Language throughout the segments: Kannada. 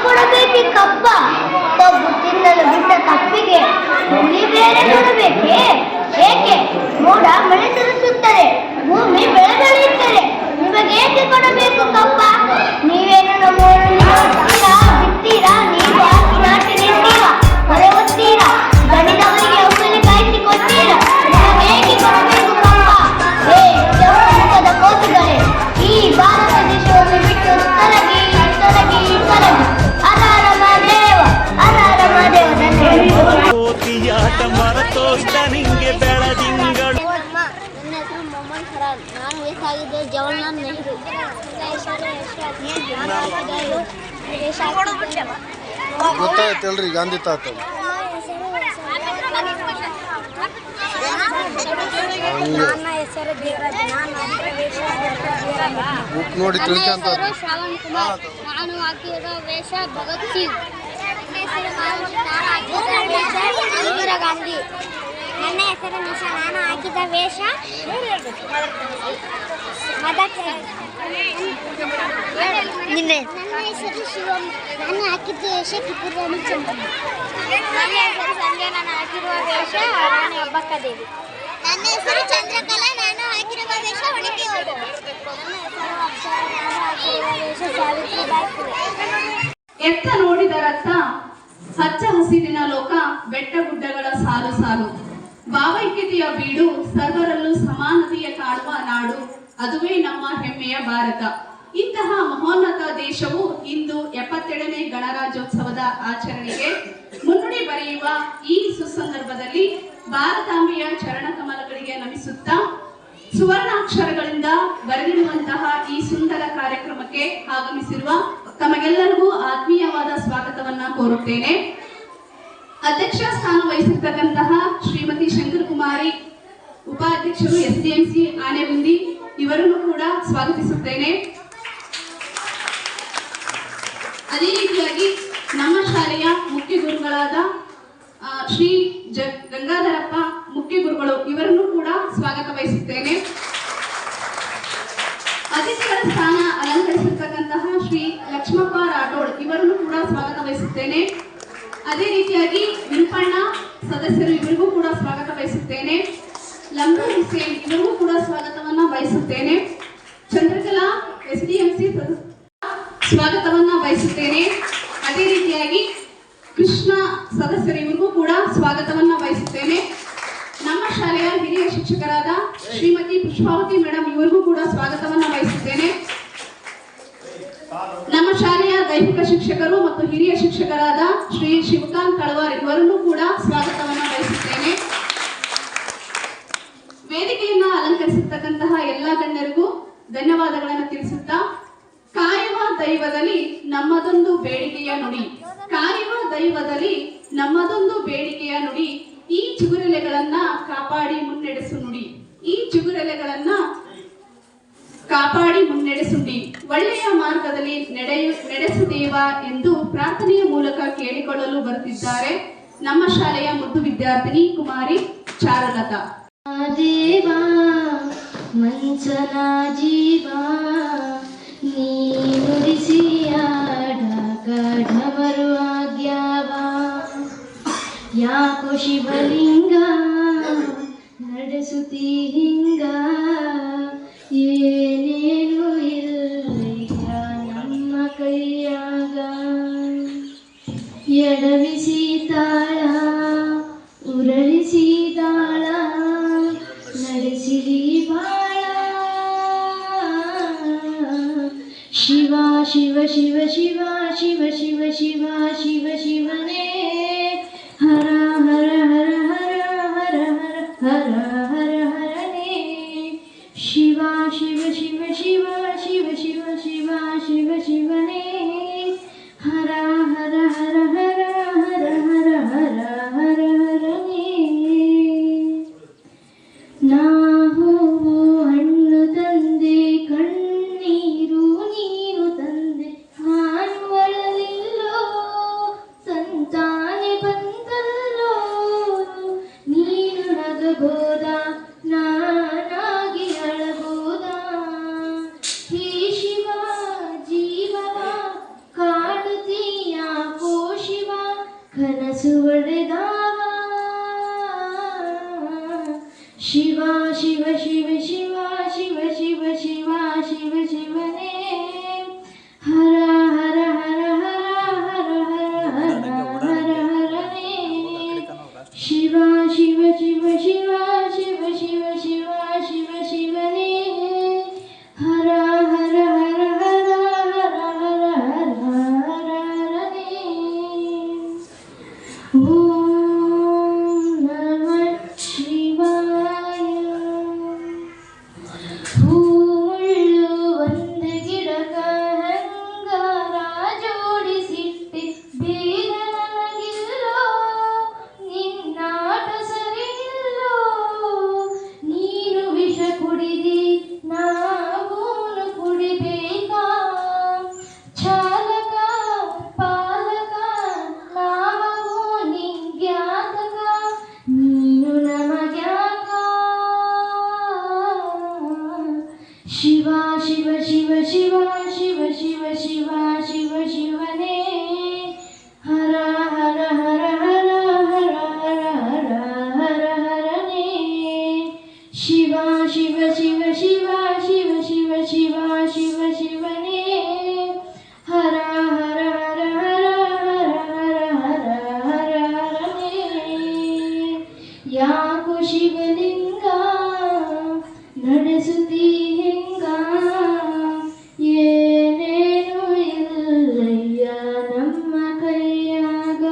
ಕೊಡಬೇಕಿ ಕಪ್ಪ ಕಬ್ಬು ತಿನ್ನಲು ಬಿಟ್ಟ ಕಪ್ಪಿಗೆ ಹುಲಿ ಬೇರೆ ಕೊಡಬೇಕೆ? ಏಕೆ ಮೋಡ ಮಳೆ ಸುರಿಸುತ್ತದೆ, ಭೂಮಿ ಬೆಳೆ ಬೆಳೆಯುತ್ತದೆ, ನಿಮಗೇಕೆ ಕೊಡಬೇಕು ಕಪ್ಪ? ನೀವೇನು ನಮ್ಮೂರನ್ನು ಬಿತ್ತೀರಾ, ನೀವು ಹಾಕಿ ನಾಟಿ ನಿಂತೀರಾ, ಹೊರೆ ಹೊತ್ತೀರಾ, ಗಣಿದವರಿಗೆ ಒಬ್ಬನೇ ಕಾಯಿಸಿ ಕೊಡ್ತೀರಾ, ನಿಮಗೇಕೆ ಕೊಡಬೇಕು ಕಪ್ಪ? ಹೇ ಮುಖದ ಕೋತಿಗಳೇ, ಈ ಭಾರತ ದೇಶವನ್ನು ಬಿಟ್ಟು ತೊಲಗಿ ತೊಲಗಿ ತೊಲಗಿ. ಅರಾರ ಮಹಾದೇವ, ಅರಾರ ಮಹಾದೇವ. ಕೋತಿಯಾಟ ಮರತೋಷ್ಟ ನಿಂಗೆ ಬೆಳದಿಂಗಳು. ನನ್ನ ಹೆಸರು ಮೊಹಮ್ಮದ್ ಫರಾದ್. ನಾನು ವಯಸ್ಸಾಗಿದ್ದೆ ಜವಾಹರ್ಲಾಲ್ ನೆಹರು. ಗೊತ್ತಾಯ್ತಲ್ರಿ ಗಾಂಧಿ ತಾತ. ನನ್ನ ಹೆಸರು ದೇವರಾಜ್. ನೋಡಿ ಶ್ರಾವಣ್ ಕುಮಾರ್. ನಾನು ಹಾಕಿರೋ ವೇಷ ಭಗತ್ ಸಿಂಗ್. ಇಂದಿರಾ ಗಾಂಧಿ. ನನ್ನ ಹೆಸರು ನಿಶಾ. ನಾನು ಹಾಕಿದ ವೇಷ ನನ್ನ ಹೆಸರು ಶಿವಮ್. ನಾನು ಹಾಕಿದ್ದ ವೇಷ ಕಿತ್ತೂರು ರಾಣಿ ಚೆನ್ನಮ್ಮ. ನನ್ನ ಹೆಸರು ಸಂಜೆ. ನಾನು ಹಾಕಿರುವ ವೇಷ ರಾಣಿ ಅಬ್ಬಕ್ಕದೇವಿ. ನನ್ನ ಹೆಸರು ಚಂದ್ರಕಲಾ. ನಾನು ಹಾಕಿರುವ ವೇಷ ಒಣಗಿ ಹೋಗು. ನನ್ನ ಹೆಸರು ಅಕ್ಷರ. ನಾನು ಹಾಕಿರುವ ವೇಷ ಸಾವಿತ್ರಿಬಾಯಿ ಫುಲೆ. ಎತ್ತ ನೋಡಿದರತ್ತ ಹಚ್ಚ ಹಸಿರಿನ ಲೋಕ, ಬೆಟ್ಟ ಗುಡ್ಡಗಳ ಸಾಲು ಸಾಲು, ಭಾವೈಕ್ಯತೆಯ ಬೀಡು, ಸರ್ವರಲ್ಲೂ ಸಮಾನತೆಯ ಕಾಣುವ ನಾಡು, ಅದುವೇ ನಮ್ಮ ಹೆಮ್ಮೆಯ ಭಾರತ. ಇಂತಹ ಮಹೋನ್ನತ ದೇಶವು ಇಂದು 72ನೇ ಗಣರಾಜ್ಯೋತ್ಸವದ ಆಚರಣೆಗೆ ಮುನ್ನುಡಿ ಬರೆಯುವ ಈ ಸುಸಂದರ್ಭದಲ್ಲಿ ಭಾರತಾಂಬೆಯ ಚರಣ ಕಮಲಗಳಿಗೆ ನಮಿಸುತ್ತಾ ಸುವರ್ಣಾಕ್ಷರಗಳಿಂದ ಬರೆದಿರುವಂತಹ ಈ ಸುಂದರ ಕಾರ್ಯಕ್ರಮಕ್ಕೆ ಆಗಮಿಸಿರುವ ತಮಗೆಲ್ಲರಿಗೂ ಆತ್ಮೀಯವಾದ ಸ್ವಾಗತವನ್ನ ಕೋರುತ್ತೇನೆ. ಅಧ್ಯಕ್ಷ ಸ್ಥಾನ ವಹಿಸಿರ್ತಕ್ಕಂತಹ ಶ್ರೀಮತಿ ಶಂಕರಕುಮಾರಿ, ಉಪಾಧ್ಯಕ್ಷರು SDMC ಆನೆಗುಂದಿ, ಇವರನ್ನು ಕೂಡ ಸ್ವಾಗತಿಸುತ್ತೇನೆ. ಅದೇ ರೀತಿಯಾಗಿ ನಮ್ಮ ಶಾಲೆಯ ಮುಖ್ಯ ಗುರುಗಳಾದ ಶ್ರೀ ಗಂಗಾಧರಪ್ಪ ಮುಖ್ಯ ಗುರುಗಳು, ಇವರನ್ನು ಕೂಡ ಸ್ವಾಗತ ವಹಿಸುತ್ತೇನೆ. ಅತಿಥಿಗಳ ಸ್ಥಾನ ಅಲಂಕರಿಸಿರ್ತಕ್ಕಂತಹ ಶ್ರೀ ಲಕ್ಷ್ಮಪ್ಪ ರಾಠೋಡ್, ಇವರನ್ನು ಕೂಡ ಸ್ವಾಗತ ವಹಿಸುತ್ತೇನೆ. ಅದೇ ರೀತಿಯಾಗಿ ವಿರುಪಣ್ಣ ಸದಸ್ಯರು, ಇವರಿಗೂ ಕೂಡ ಸ್ವಾಗತ ವಹಿಸುತ್ತೇನೆ. ಲಂಬು ಹುಸೇನ್, ಇವರಿಗೂ ಕೂಡ ಸ್ವಾಗತವನ್ನ ವಹಿಸುತ್ತೇನೆ. ಚಂದ್ರಕಲಾ SDMC ಸ್ವಾಗತವನ್ನ ವಹಿಸುತ್ತೇನೆ. ಅದೇ ರೀತಿಯಾಗಿ ಕೃಷ್ಣ ಸದಸ್ಯರು, ಇವರಿಗೂ ಕೂಡ ಸ್ವಾಗತವನ್ನ ವಹಿಸುತ್ತೇನೆ. ನಮ್ಮ ಶಾಲೆಯ ಹಿರಿಯ ಶಿಕ್ಷಕರಾದ ಶ್ರೀಮತಿ ಪುಷ್ಪಾವತಿ ಮೇಡಮ್, ಇವರಿಗೂ ಕೂಡ ಸ್ವಾಗತವನ್ನ ವಹಿಸುತ್ತೇನೆ. ನಮ್ಮ ಶಾಲೆಯ ದೈಹಿಕ ಶಿಕ್ಷಕರು ಮತ್ತು ಹಿರಿಯ ಶಿಕ್ಷಕರಾದ ಶ್ರೀ ಶಿವಕಾಂತ್ ತಳವಾರ್, ಇವರನ್ನು ಕೂಡ ಸ್ವಾಗತವನ್ನ ವಹಿಸುತ್ತೇನೆ. ವೇದಿಕೆಯನ್ನ ಅಲಂಕರಿಸಿರ್ತಕ್ಕಂತಹ ಎಲ್ಲ ಗಣ್ಯರಿಗೂ ಧನ್ಯವಾದಗಳನ್ನು ತಿಳಿಸುತ್ತಾ, ಕಾಯುವ ದೈವದಲ್ಲಿ ನಮ್ಮದೊಂದು ಬೇಡಿಕೆಯ ನುಡಿ, ಕಾಯುವ ದೈವದಲ್ಲಿ ನಮ್ಮದೊಂದು ಬೇಡಿಕೆಯ ನುಡಿ, ಈ ಚಿಗುರೆಲೆಗಳನ್ನ ಕಾಪಾಡಿ ಮುನ್ನಡೆಸು ನುಡಿ, ಈ ಚಿಗುರೆಲೆಗಳನ್ನ ಕಾಪಾಡಿ ಮುನ್ನಡೆಸು ನುಡಿ, ಒಳ್ಳೆಯ ಮಾರ್ಗದಲ್ಲಿ ನಡೆಸುದೇವ ಎಂದು ಪ್ರಾರ್ಥನೆಯ ಮೂಲಕ ಕೇಳಿಕೊಳ್ಳಲು ಬರುತ್ತಿದ್ದಾರೆ ನಮ್ಮ ಶಾಲೆಯ ಮುದ್ದು ವಿದ್ಯಾರ್ಥಿನಿ ಕುಮಾರಿ ಚಾರುಲತಾ. ದೇವಾ ಮಂಚನ ಜೀವಾ ನೀನುಡಿಸಿಯಾಡ ಕಢಮರು ಆಗ್ಯಾವ, ಯಾಕೋ ಶಿವಲಿಂಗ ನಡೆಸುತ್ತೀ ಹಿಂಗ, ಏನೇನು ಇಲ್ಲ ನಮ್ಮ ಕೈಯಾಗ, ಎಡವಿಸಿ ತಾಳ ಉರಳಿಸಿ ತಾಳ ನಡೆಸಿರಿ ಬಾಳ, ಶಿವ ಶಿವ ಶಿವ ಶಿವ ಶಿವ ಶಿವ ಶಿವ ಶಿವ ಶಿವನೇ, ಹರ ಹರ ಹರ ಹರ ಹರ ಹರ ಹರ ಹರ ಹರನೇ, ಶಿವ ಶಿವ ಶಿವ ಶಿವ ಶಿವ ಶಿವ ಶಿವ ಶಿವ ಶಿವನೇ, ಹರ ಹರ ಹರ ಹರ ಹರ ಹರ ಹರ ಹರ ಹರನೇ. ನಾ ಹೂವು ಹಣ್ಣು ತಂದೆ, ಕಣ್ಣೀರು ನೀನು ತಂದೆ, ನಾನು ಅಳಲಿಲ್ಲೋ ಆಗಬಹುದ ನಾನಾಗಿ ಅಳಬಹುದ ಹೇ ಶಿವ ಜೀವವ ಕಾಡುತ್ತೀಯಾಕೋ ಶಿವ ಕನಸು ಒಡೆದಾವ ಶಿವ ಶಿವ ಶಿವ ಶಿವ ಶಿವ ಶಿವ ಶಿವ ಶಿವ ಶಿವನೇ ಹರ ಹರ ಹರ ಹರ ಹರ ಹರ ಹರ ಹರನೇ ಶಿವ ಶಿವ ಶಿವ ಶಿವ ಶಿವ ಶಿವ ಶಿವ ಶಿವ ಶಿವನೇ ಹರ ಹರ ಹರ ಹರ ಹರ ಹರ ಹರ ಹರ ಹರನೇ ಓಂ ನಮಃ ಶಿವಾಯ ಹೂವುಳ್ಳು ಒಂದು ಗಿಡಕ ಹಂಗಾರ ಜೋಡಿಸಿಟ್ಟೆ ಬೇಗ ನನಗಿಲ್ಲೋ ನಿನ್ನಾಟ ಸರಿಯಿಲ್ಲೋ ನೀನು ವಿಷ ಕುಡಿದಿ ನಾವೂನು ಕುಡಿಬೇಕಾ ಚಾಲಕ ಪಾಲಕ ನಾಮವೋ ನಿಂಗ್ಯಾತಕ ನೀನು ನಮಗ್ಯಾಕ ಶಿವ ಶಿವ ಶಿವ ಶಿವ ಶಿವ ಶಿವ ಶಿವ ಶಿವ ಶಿವನೇ ಹರ ಹರ ಹರ ಹರ ಹರ ಹರ ಹರ ಹರ ಹರನೇ ಶಿವ ಶಿವ ಶಿವ ಶಿವ ಶಿವ ಶಿವ ಶಿವ ಶಿವ ಶಿವನೇ ಹರ ಹರ ಹರ ಹರ ಹರ ಹರ ಹರ ಹರ ಹರನೇ ಯಾಕೋ ಶಿವಲಿಂಗ ನಡೆಸುತ್ತೀ ಹೆಂಗ ಏನೇನು ಇಲ್ಲಯ್ಯ ನಮ್ಮ ಕೈಯಾಗ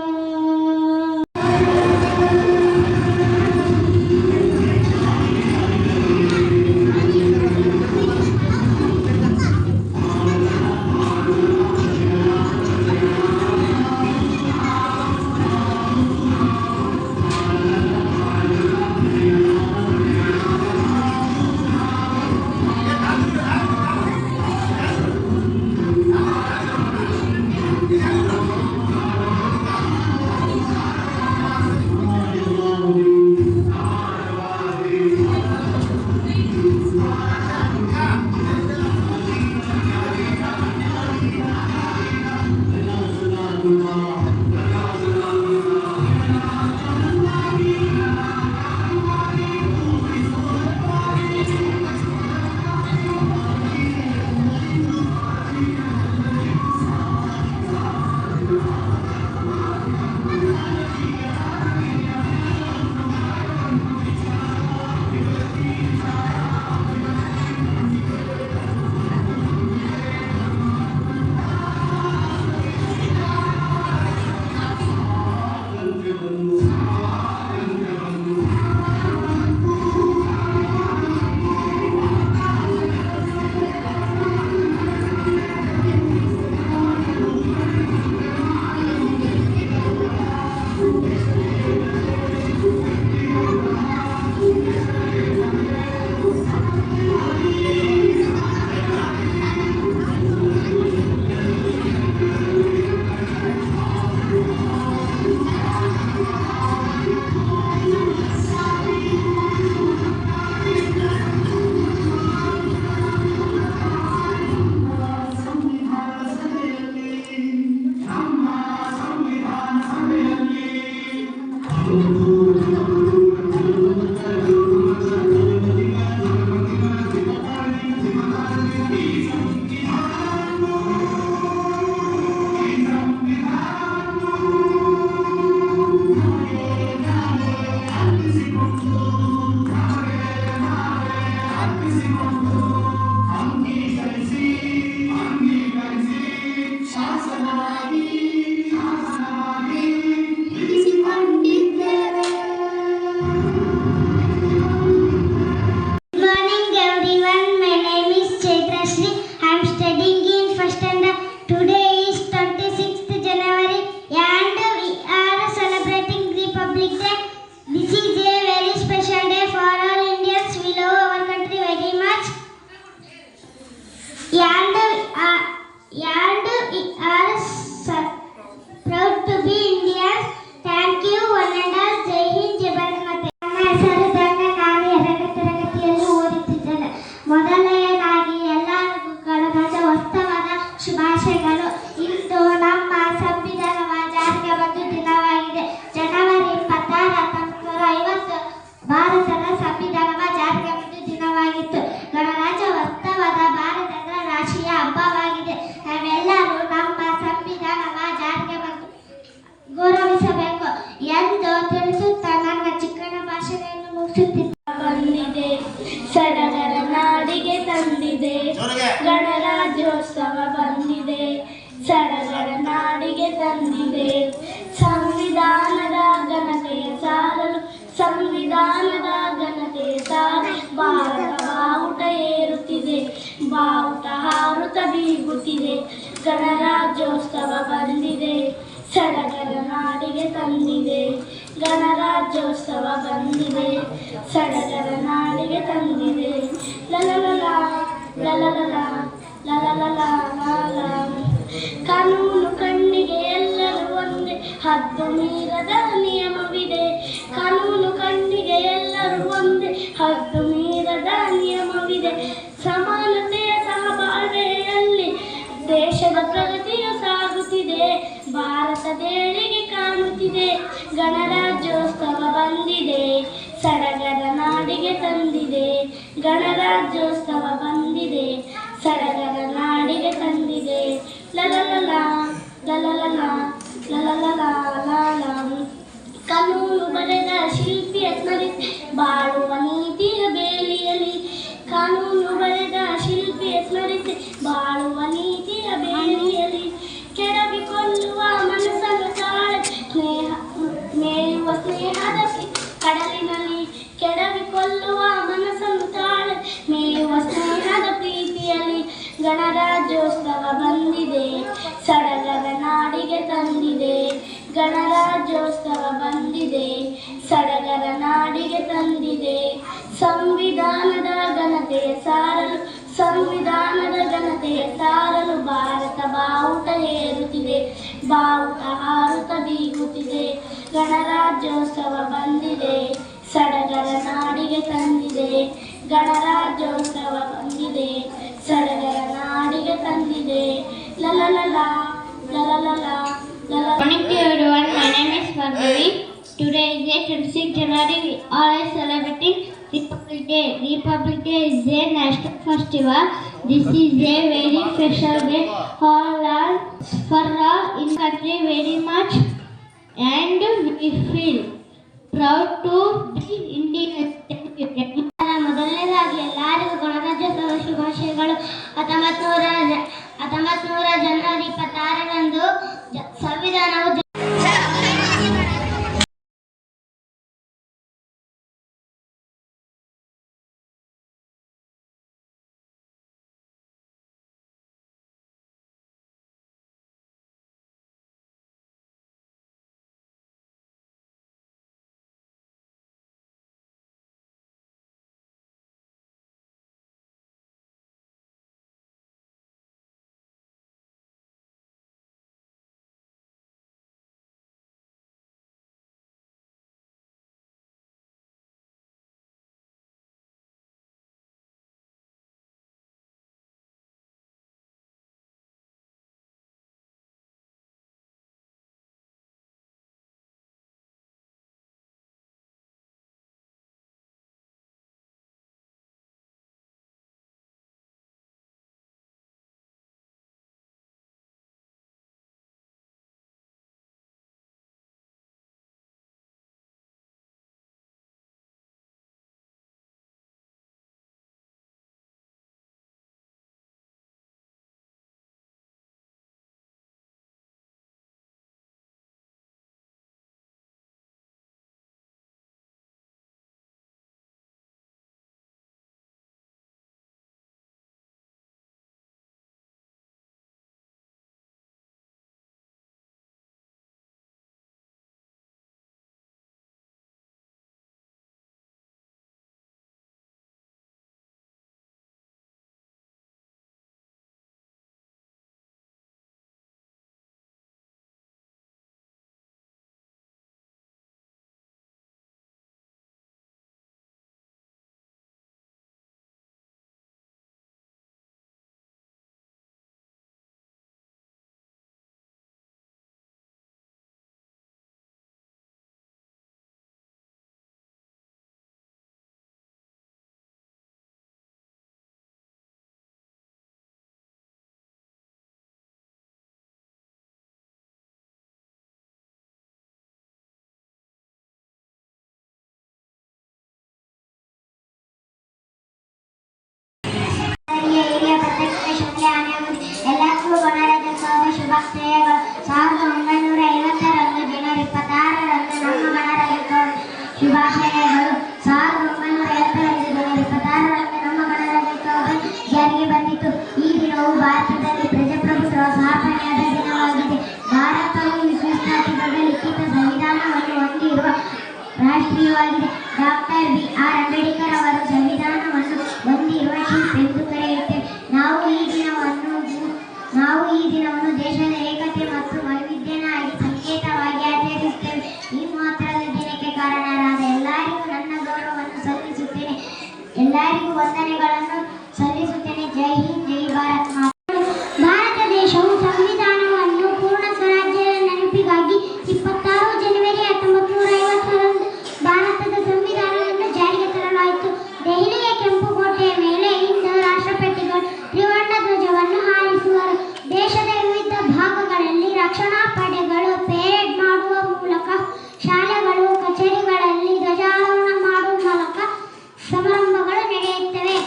ಬಂದಿದೆ ಸಡಗರ ನಾಡಿಗೆ ತಂದಿದೆ ಗಣರಾಜ್ಯೋತ್ಸವ ಬಂದಿದೆ ಸಡಗರ ನಾಡಿಗೆ ತಂದಿದೆ ಸಂವಿಧಾನದ ಘನತೆಯ ಸಾರಲು ಸಂವಿಧಾನದ ಘನತೆಯ ಸಾರಿ ಭಾರತ ಬಾವುಟ ಏರುತ್ತಿದೆ ಬಾವುಟ ಹಾರುತ್ತ ಬೀಗುತ್ತಿದೆ ಗಣರಾಜ್ಯೋತ್ಸವ ಬಂದಿದೆ ಸಡಗರ ನಾಡಿಗೆ ತಂದಿದೆ ಗಣರಾಜ್ಯೋತ್ಸವ ಬಂದಿದೆ ಸಡಗರ ನಾಡಿಗೆ ತಂದಿದೆ ಲಲಲಲ ಲಲಲಲ ಲಲಲಲ ಕಾನೂನು ಕಣ್ಣಿಗೆ ಎಲ್ಲರೂ ಒಂದೇ ಹದ್ದು ಮೀರದ ನಿಯಮವಿದೆ ಕಾನೂನು ಕಣ್ಣಿಗೆ ಎಲ್ಲರೂ ಒಂದೇ ಹದ್ದು ಮೀರದ ನಿಯಮವಿದೆ ಸಮಾನತೆಯ ಸಹಬಾಳ್ವೆಯಲ್ಲಿ ದೇಶದ ಪ್ರಗತಿಯು ಸಾಗುತ್ತಿದೆ ಭಾರತದೇಳಿಗೆ ಕಾಣುತ್ತಿದೆ ಗಣರಾಜ್ಯೋತ್ಸವ ಬಂದಿದೆ ಸಡಗರ ನಾಡಿಗೆ ತಂದಿದೆ ಗಣರಾಜ್ಯೋತ್ಸವ ಬಂದಿದೆ ಸಡಗರ ನಾಡಿಗೆ ತಂದಿದೆ ಲಲಲಲ ಲಲಲಲ ಲಲಲಲ ಕಾನೂನು ಬರೆದ ಶಿಲ್ಪಿಯ ಸ್ಮರಿಸಿ ಬಾಳುವ ನೀತಿಯ ಬೇಲಿಯಲಿ ಕಾನೂನು ಬರೆದ ಶಿಲ್ಪಿಯ ಸ್ಮರಿಸಿ ಬಾಳುವ ನೀತಿಯ ಬೇಲಿಯಲಿ ಕೆಡವಿಕೊಳ್ಳುವ ಮನಸ್ಸನ್ನು ತಾಳೆ ಮೇಯುವ ಸ್ನೇಹದ ಕಡಲಿನಲ್ಲಿ ಕೆಡವಿಕೊಳ್ಳುವ ಮನಸ್ಸನ್ನು ತಾಳೆ ಮೇಯುವ ಸ್ನೇಹದ ಪ್ರೀತಿಯಲ್ಲಿ ಗಣರಾಜ್ಯೋತ್ಸವ ಬಂದಿದೆ ಸಡಗರ ನಾಡಿಗೆ ತಂದಿದೆ ಗಣರಾಜ್ಯೋತ್ಸವ ಬಂದಿದೆ ಸಡಗರ ನಾಡಿಗೆ ತಂದಿದೆ ಸಂವಿಧಾನದ ಘನತೆಯ ಸಾರಲು ಸಂವಿಧಾನದ ಘನತೆಯ ಸಾರಲು ಭಾರತ ಬಾವುಟ ಏರುತ್ತಿದೆ ಬಾವುಟ ಹಾರುತ್ತ ಬೀಗುತ್ತಿದೆ ಗಣರಾಜ್ಯೋತ್ಸವ ಬಂದಿದೆ ಸಡಗರ ನಾಡಿಗೆ ತಂದಿದೆ ಗಣರಾಜ್ಯೋತ್ಸವ ಬಂದಿದೆ ಸಡಗರ ನಾಡಿಗೆ ತಂದಿದೆ ಲಲಲಲ ಲಲಲಲ ಲಲ. Morning to everyone. My name is Bhargavi. Today is a 26 January. We all are celebrating Republic Day. Republic Day is a national festival. This is a very special day for all in country very much, and we feel proud to be Indian. ಮೊದಲನೇದಾಗಿ ಎಲ್ಲರಿಗೂ ಗಣರಾಜ್ಯೋತ್ಸವ ಶುಭಾಶಯಗಳು. 1900 ಜನವರಿ 26ರಂದು ಸಂವಿಧಾನವು 1970ರಲ್ಲಿ ಜನವರಿ 26ರಂದು ನಮ್ಮ ಗಣರಾಜ್ಯೋತ್ಸವ ಜಾರಿಗೆ ಬಂದಿತು. ಈ ದಿನವು ಭಾರತದಲ್ಲಿ ಪ್ರಜಾಪ್ರಭುತ್ವ ಸ್ಥಾಪನೆಯಾದ ದಿನವಾಗಿದೆ. ಭಾರತವು ವಿಶ್ವಸಂಸ್ಥೆಯ ಲಿಖಿತ ಸಂವಿಧಾನವನ್ನು ಹೊಂದಿರುವ ರಾಷ್ಟ್ರೀಯವಾಗಿದೆ. Doctor B.R. ಅಂಬೇಡ್ಕರ್ ಅವರು ಸಂವಿಧಾನವನ್ನು ಹೊಂದಿರುವ ಶಿಲ್ಪಿ ಎಂದು ಕರೆಯುತ್ತೇವೆ. ನಾವು ಈ ದಿನವನ್ನು ದೇಶದ ಏಕತೆ ಮತ್ತು ವೈವಿಧ್ಯನಾಗಿ ಸಂಕೇತವಾಗಿ ಆಚರಿಸುತ್ತೇವೆ. ಈ ಮಹತ್ವದ ದಿನಕ್ಕೆ ಕಾರಣರಾದ ಎಲ್ಲರಿಗೂ ನನ್ನ ಗೌರವವನ್ನು ಸಲ್ಲಿಸುತ್ತೇನೆ. ಎಲ್ಲರಿಗೂ ವಂದನೆಗಳನ್ನು ಸಲ್ಲಿಸುತ್ತೇನೆ. ಜೈ ಹಿಂದ್, ಜೈ ಭಾರತ್ ಮಾತಾ. ಭಾರತ ದೇಶವು ಸಂವಿಧಾನವನ್ನು ಪೂರ್ಣ ಸ್ವರಾಜ್ಯದ ನೆನಪಿಗಾಗಿ 26 ಜನವರಿ 1950ರಂದು ಭಾರತದ ಸಂವಿಧಾನವನ್ನು ಜಾರಿಗೆ ತರಲಾಯಿತು. ದೆಹಲಿಯ ಕೆಂಪುಕೋಟೆಯ ಮೇಲೆ ಇಂದು ರಾಷ್ಟ್ರಪತಿಗಳು ತ್ರಿವರ್ಣ ಧ್ವಜವನ್ನು ಹಾರಿಸುವರು. ದೇಶದ ವಿವಿಧ ಭಾಗಗಳಲ್ಲಿ ರಕ್ಷಣಾ ಪಡೆಗಳು ಪರೇಡ್ ಮಾಡುವ ಮೂಲಕ, ಶಾಲೆಗಳು ಕಚೇರಿಗಳಲ್ಲಿ ಧ್ವಜಾರೋಹಣ ಮಾಡುವ ಮೂಲಕ ಸಮಾರಂಭಗಳು ನಡೆಯುತ್ತವೆ.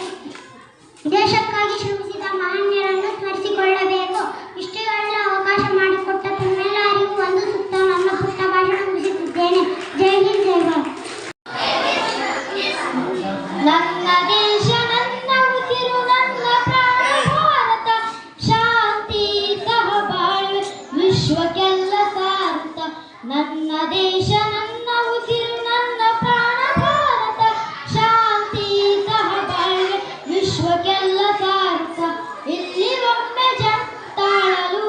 ದೇಶಕ್ಕಾಗಿ ಶ್ರಮಿಸಿದ ಮಹನೀಯರನ್ನು ಸ್ಮರಿಸಿಕೊಳ್ಳಬೇಕು. ಇಷ್ಟು ಹೇಳಲು ಅವಕಾಶ ಮಾಡಿಕೊಟ್ಟ ತಮ್ಮೆಲ್ಲರಿಗೂ ಒಂದು ಸುತ್ತ ನನ್ನ ಪುಟ್ಟ ಭಾಷಣ ಮುಗಿಸುತ್ತಿದ್ದೇನೆ. ಜೈ ಹಿಂದ್, ಜೈ ಭಾರತ್. ನನ್ನ ದೇಶ ನನ್ನ ಉಸಿರು ನನ್ನ ಪ್ರಾಣ ಭಾರತ, ಶಾಂತಿ ಸಹಬಾಳ್ವೆ ವಿಶ್ವಕ್ಕೆಲ್ಲ ಸಾರ್ಥ. ನನ್ನ ದೇಶ ನನ್ನ ಉಸಿರು ನನ್ನ ಪ್ರಾಣ ಭಾರತ, ಶಾಂತಿ ಸಹಬಾಳ್ವೆ ವಿಶ್ವಕ್ಕೆಲ್ಲ ಸಾರ್ಥ. ಇಲ್ಲಿ ಒಮ್ಮೆ ಜಂತಾಳಲು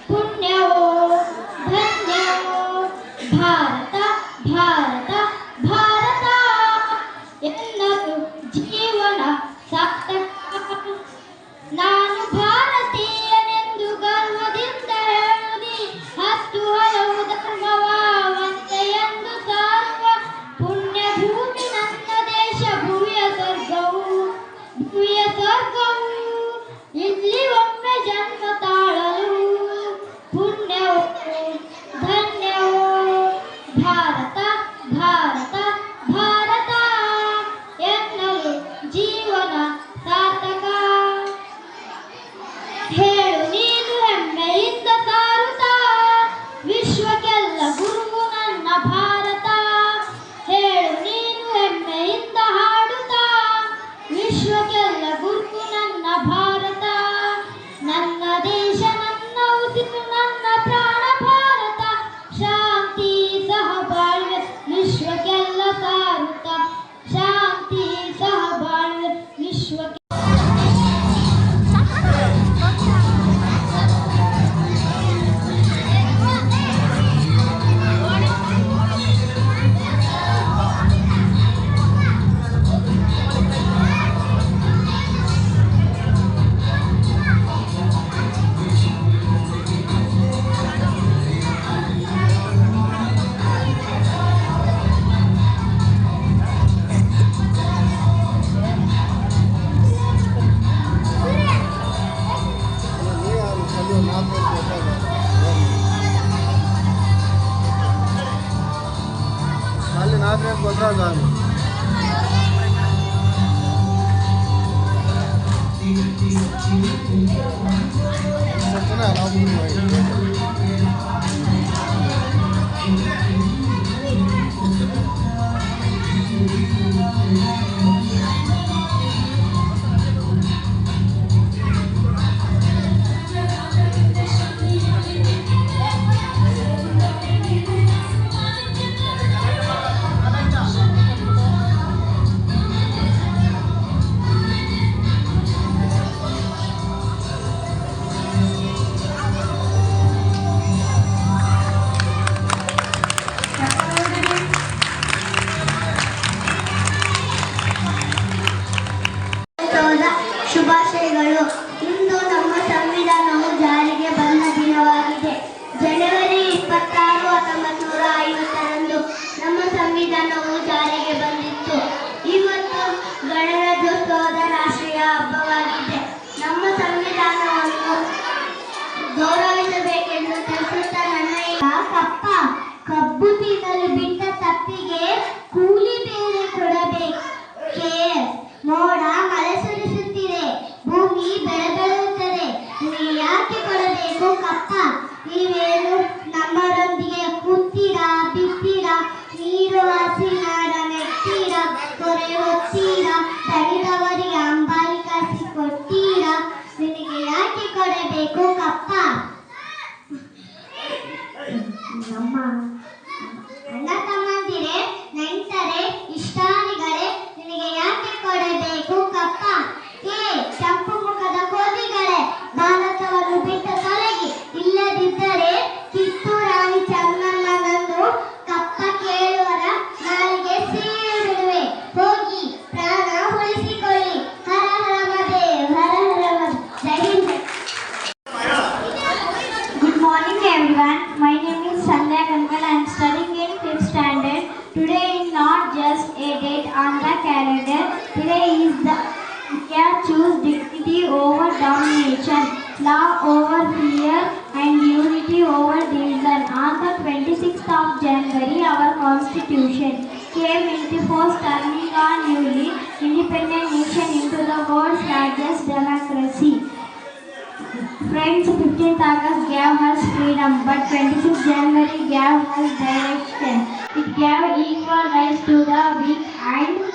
ಪುಣ್ಯವೋ ಧನ್ಯವೋ ಭಾರತ ಭಾರತ ಭಾರತ ಎನ್ನಲು ಜೀವನ ಸಾರ್ಥಕ. ನಾನು ಭಾರತೀಯನೆಂದು ಗರ್ವದಿಂದ ಹೇಳುನಿ, ಹತ್ತು ಹಲವು ಧರ್ಮವ ಒಂದೇ ಎಂದು ಸಾರುವ ಪುಣ್ಯ ಭೂಮಿ ನನ್ನ ದೇಶ, ಭುವಿಯ ಸ್ವರ್ಗವು ಭುವಿಯ ಸ್ವರ್ಗವು. ಇಲ್ಲಿ ಒಮ್ಮೆ ಜನ್ಮ ತಾಳಲು ಪುಣ್ಯವೋ ಧನ್ಯವೋ ಭಾರತ ಭಾರತ ಭಾರತ ಎನ್ನಲು ಜೀವನ ಸಾರ್ಥಕ. ಹೇಳು ನೀನು ಹೆಮ್ಮೆಯಿಂದ ಸಾರುತ್ತಾ, ವಿಶ್ವಕ್ಕೆಲ್ಲ ಗುರುವು ನನ್ನ ಭಾರತ. ಹೇಳು ನೀನು ಹೆಮ್ಮೆಯಿಂದ ಹಾಡುತ್ತಾ, ವಿಶ್ವಕ್ಕೆಲ್ಲ ಗುರುವು ನನ್ನ ಭಾರತ. ನನ್ನ ದೇಶ ನನ್ನ ಉಸಿರು ನನ್ನ ಪ್ರಾಣ ಭಾರತ, ಶಾಂತಿ ಸಹಬಾಳ್ವೆ ವಿಶ್ವಕ್ಕೆಲ್ಲ ಸಾರುತ್ತ. ಶಾಂತಿ ಸಹಬಾಳ್ವೆ ವಿಶ್ವಕ್ಕೆ. ಅಲ್ಲಿ 4 ಗೊತ್ತಾಗ ಶುಭಾಶಯಗಳು. ಇಂದು ನಮ್ಮ ಸಂವಿಧಾನವು ಜಾರಿಗೆ ಬಂದ ದಿನವಾಗಿದೆ. ಜನವರಿ 26, 1950ರಂದು ನಮ್ಮ ಸಂವಿಧಾನವು ಜಾರಿಗೆ ಬಂದಿತ್ತು. ಇವತ್ತು ಗಣರಾಜ್ಯೋತ್ಸವದ ರಾಷ್ಟ್ರೀಯ ಹಬ್ಬವಾಗಿದೆ. ನಮ್ಮ ಸಂವಿಧಾನವನ್ನು ಗೌರವಿಸಬೇಕೆಂದು ತಿಳಿಸುತ್ತಾ ನನ್ನ ಕಬ್ಬು ತಿನ್ನಲು ಬಿಟ್ಟ ತಪ್ಪಿಗೆ ಕೂಲಿ ಬೇರೆ ಕೊಡಬೇಕೆ? ಮೋಡ ಮಳೆ ಸುರಿಸುತ್ತಿದೆ, ಭೂಮಿ ಬೆಳೆ nation, love over fear and unity over division. On the 26th of January, our constitution came into force, turning a newly independent nation into the world's largest democracy. Friends, 15th August gave us freedom, but 26th January gave us direction. It gave equal rights to the weak and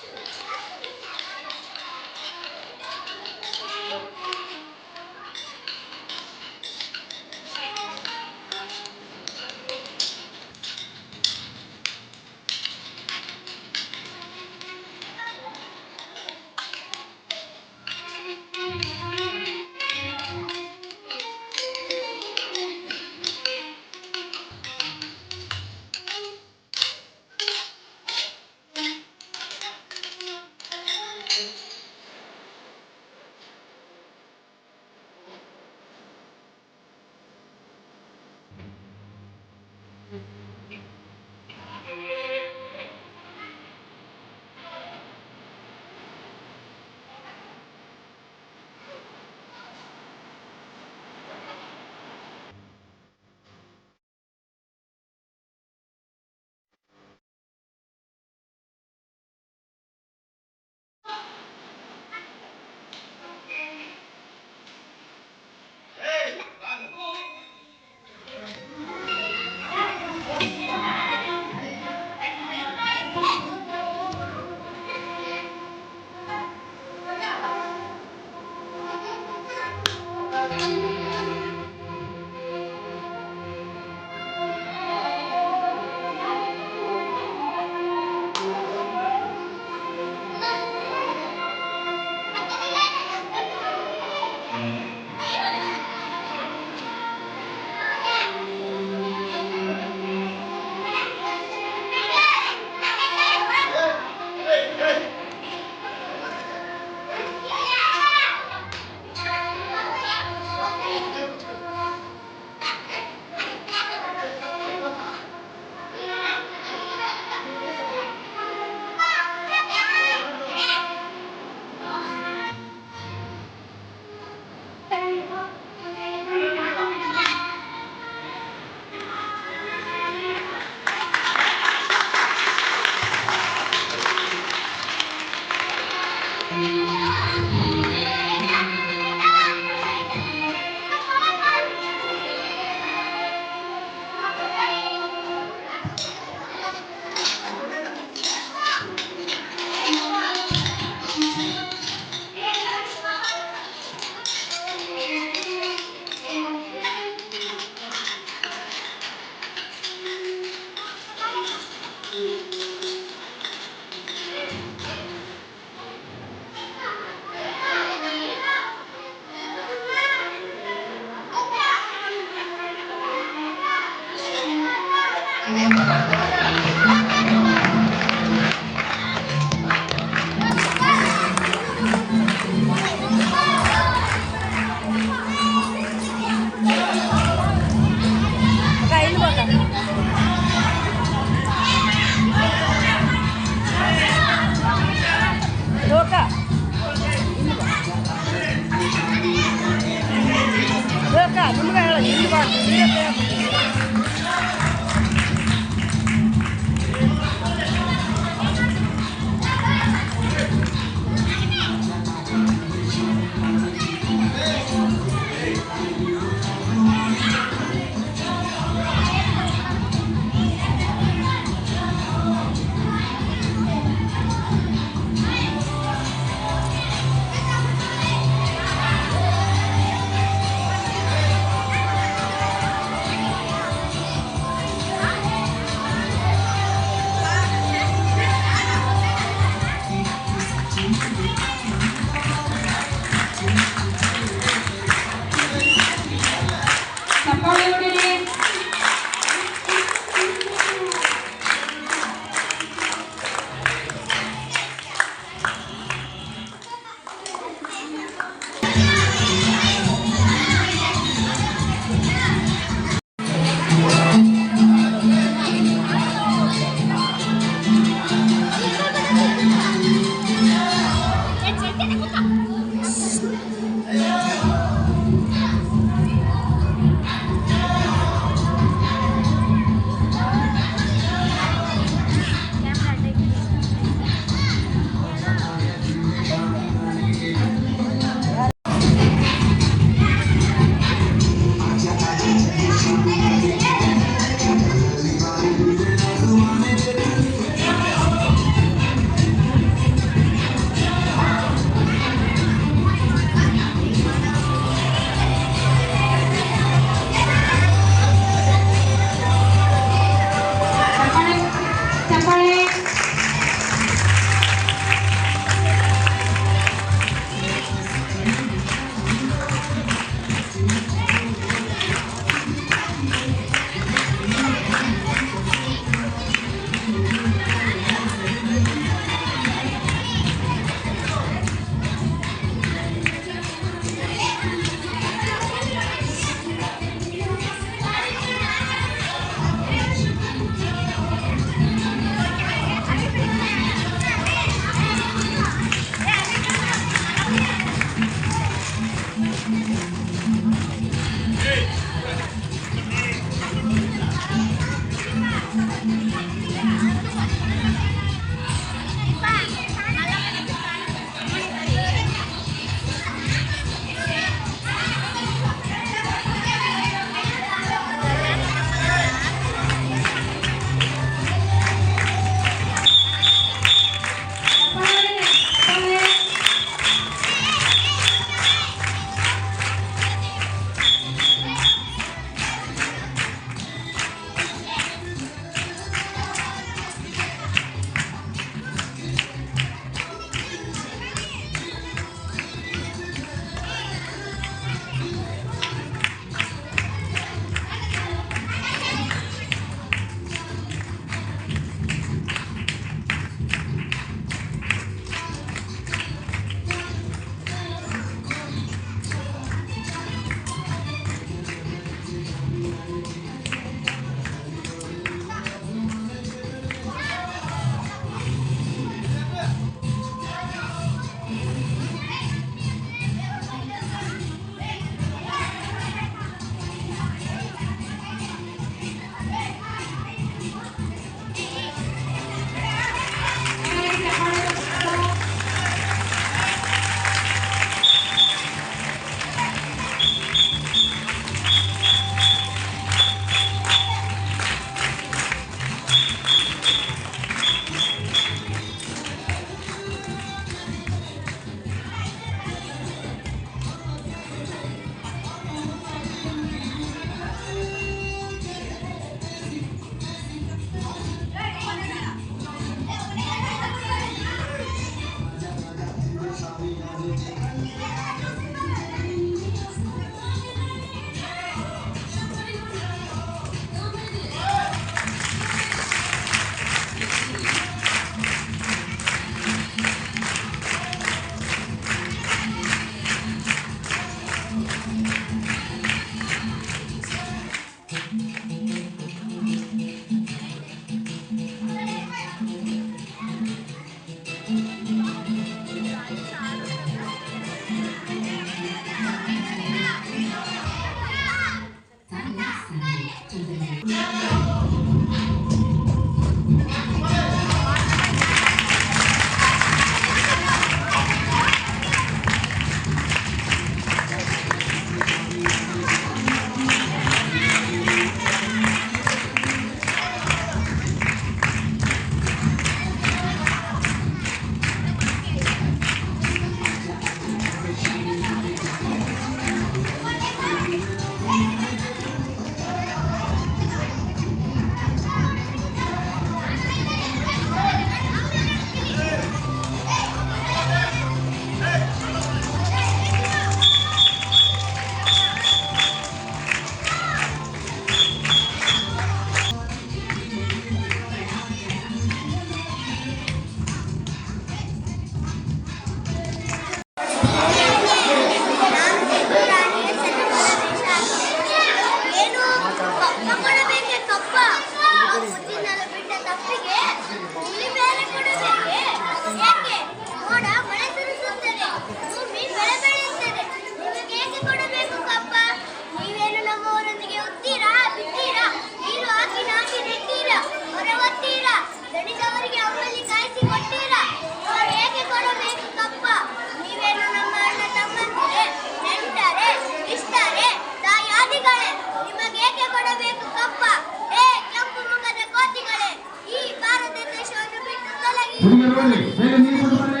ಹುಡುಗರು ಬನ್ನಿ, ಬೇಗ ನೀರು ಕೊಟ್ಟು ಬರ್ರಿ.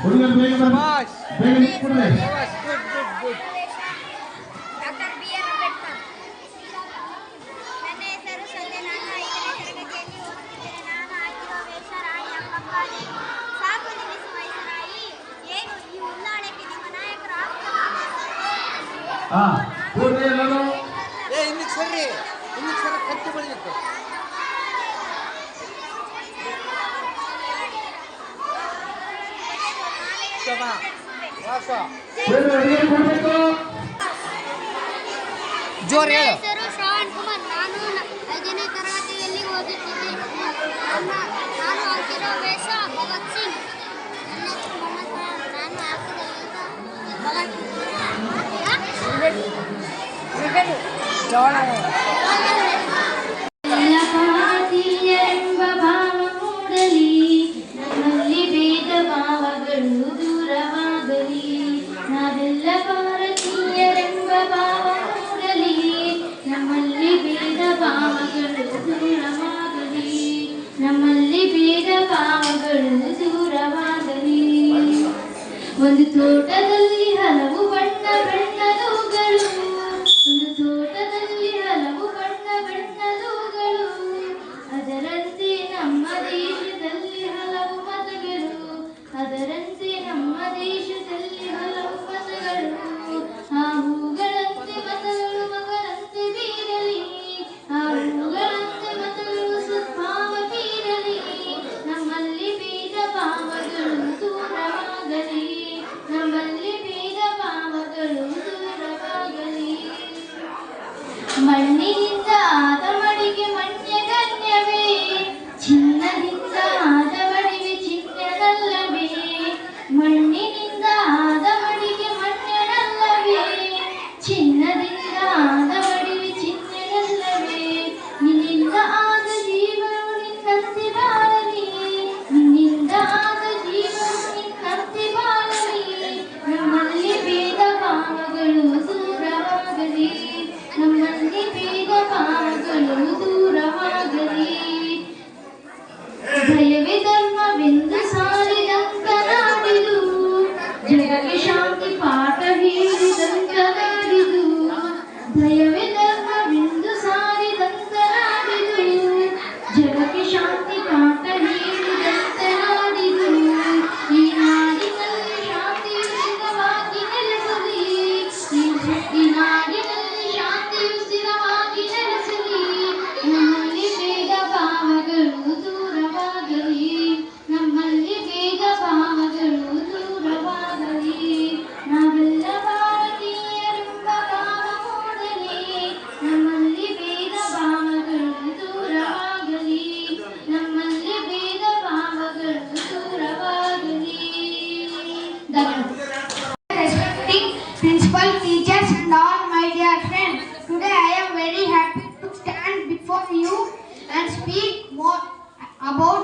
ಹುಡುಗರು ಬೇಗ ಬರ್ರಿ, ಬೇಗ ನೀರು ಕೊಡ್ರಿ. Doctor B.R. ಅಂಬೇಡ್ಕರ್. ನನ್ನ ಹೆಸರು ಸಂಧ್ಯಾ. ನಾನು 5ನೇ ತರಗತಿಯಲ್ಲಿ ಓದುತ್ತಿದ್ದೇನೆ. ನಾನು ಹಾಕಿರುವ ವೇಷ ರಾಣಿ ಅಬ್ಬಕ್ಕಾದೇವಿ. ಸಾಕು ನಿಲ್ಲಿಸು ಮೈಸರಾಯಿ. ಏನು ಈ ಉಲ್ಲಾಳಕ್ಕೆ ನಿಮ್ಮ ನಾಯಕರು ಕೂಡ್ರಿ ಎಲ್ಲರೂ. ನನ್ನ ಹೆಸರು ಶ್ರವಣ್ ಕುಮಾರ್. ನಾನು 5ನೇ ತರಗತಿಯಲ್ಲಿ ಓದುತ್ತಿದ್ದೇನೆ. ನಾನು ಹಾಕಿರೋ ವೇಷ ಭಗತ್ ಸಿಂಗ್. ನನ್ನ ಹೆಸರು ಮೊಹಮ್ಮದ್. ನಾನು ಹಾಕಿದ ಎಲ್ಲ ಭಾರತೀಯರೆಂಬ ಭಾವ ಮೂಡಲಿ, ನಮ್ಮಲ್ಲಿ ಭೇದ ಭಾವಗಳು ದೂರವಾಗಲಿ. ನಾವೆಲ್ಲ ಭಾರತೀಯರೆಂಬ ಭಾವ ಮೂಡಲಿ, ನಮ್ಮಲ್ಲಿ ಭೇದ ಭಾವಗಳು ದೂರವಾಗಲಿ. ನಮ್ಮಲ್ಲಿ ಭೇದ ಭಾವಗಳು ದೂರವಾಗಲಿ. ಒಂದು ತೋಟದಲ್ಲಿ ಹಲವು ಬಣ್ಣ ಬಣ್ಣದವುಗಳು, ಒಂದು ತೋಟದಲ್ಲಿ ಹಲವು ಬಣ್ಣ ಬಣ್ಣದವುಗಳು. ಅದರಂತೆ ನಮ್ಮ ದೇಶದಲ್ಲಿ ಹಲವು ಮತಗಳು, ಅದರಂತೆ ನಮ್ಮ ದೇಶದಲ್ಲಿ ಹಲವು ಮತಗಳು. ಆ ಹೂಗಳಂತೆ ಮತಗಳು ಮಗರಂತೆ ಬೀರಲಿ, ಆ ಹೂಗಳಂತೆ ಮತಗಳು ಸದ್ಭಾವ ಬೀರಲಿ. ನಮ್ಮಲ್ಲಿ ಭೇದ ಭಾವಗಳು ದೂರವಾಗಲಿ, ನಮ್ಮಲ್ಲಿ ಭೇದ ಭಾವಗಳು ದೂರವಾಗಲಿ. ಮಣ್ಣಿನಿಂದ ಆದ ಮಡಿಗೆ ಮಣ್ಯ ಗಣ್ಯವೇ, ಚಿನ್ನದಿಂದ ಆದ ಮಡಿಗೆ ಚಿನ್ನದಲ್ಲವೇ. ಮಣ್ಣಿನಿಂದ ಆದ ಮಡಿಗೆ ಮಣ್ಯನಲ್ಲವೇ, ಚಿನ್ನದಿಂದ ಆದ ಮಡಿಗೆ ಚಿನ್ನದಲ್ಲವೇ. ನಿನ್ನಿಂದ ಆದ ಜೀವನವು ನಿನ್ನಂತೆ ಬಾಳಲಿ, ನಿನ್ನಿಂದ ಆದ ಜೀವನವು ನಿನ್ನಂತೆ ಬಾಳಲಿ. ನಮ್ಮಲ್ಲಿ ಭೇದ ಭಾವಗಳು ದೂರವಾಗಲಿ, ನಮ್ಮಲ್ಲಿ ಭೇದ ಭಾವಗಳು ದೂರವಾಗಲಿ. ದಯವೇ ಧರ್ಮವೆಂದು ಸಾರಿದಂತ ನಾಡಿದು, ಜಗಕ್ಕೆ ಶಾಂತಿ ಪಾಠ ಹೇಳಿದಂತ ನಾಡಿದು. ದಯವೇ ಧರ್ಮವೆಂದು ಸಾರಿದಂತ ನಾಡಿದು, ಜಗಕ್ಕೆ ಶಾಂತಿ ಪಾಠ ಹೇಳಿದಂತ ನಾಡಿದು. ಈ ನಾಡಿನಲ್ಲಿ ಶಾಂತಿಯು ಸ್ಥಿರವಾಗಿ ನೆಲೆಸಲಿ, ಈ ನಾಡಿನಲ್ಲಿ ಶಾಂತಿಯು ಸ್ಥಿರವಾಗಿ ನೆಲೆಸಲಿ. ನಮ್ಮಲ್ಲಿ ಭೇದ ಭಾವಗಳು ದೂರವಾಗಲಿ, ನಮ್ಮಲ್ಲಿ ಭೇದ ಭಾವಗಳು ದೂರವಾಗಲಿ. ನಾವೆಲ್ಲ ಭಾರತೀಯರೆಂಬ ಭಾವ ಮೂಡಲಿ, ನಮ್ಮಲ್ಲಿ ಭೇದ ಭಾವಗಳು ದೂರವಾಗಲಿ, ನಮ್ಮಲ್ಲಿ ಭೇದ ಭಾವಗಳು ದೂರವಾಗಲಿ. Respecting principal, teachers and all my dear friends, today I am very happy to stand before you and speak more about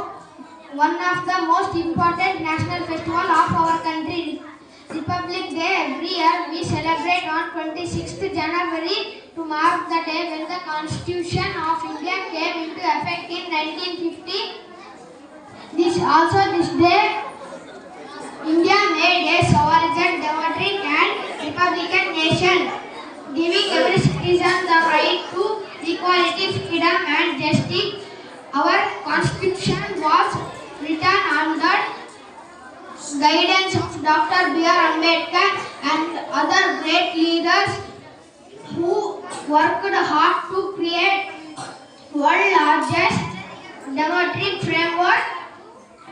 one of the most important national festival of our country, Republic Day. Every year we celebrate on 26th January to mark the day when the Constitution of India came into effect in 1950. This day India made a sovereign, democratic and republican nation, giving every citizen the right to equality, freedom and justice. Our constitution was written under guidance of Dr. B.R. Ambedkar and other great leaders who worked hard to create world's largest democratic framework.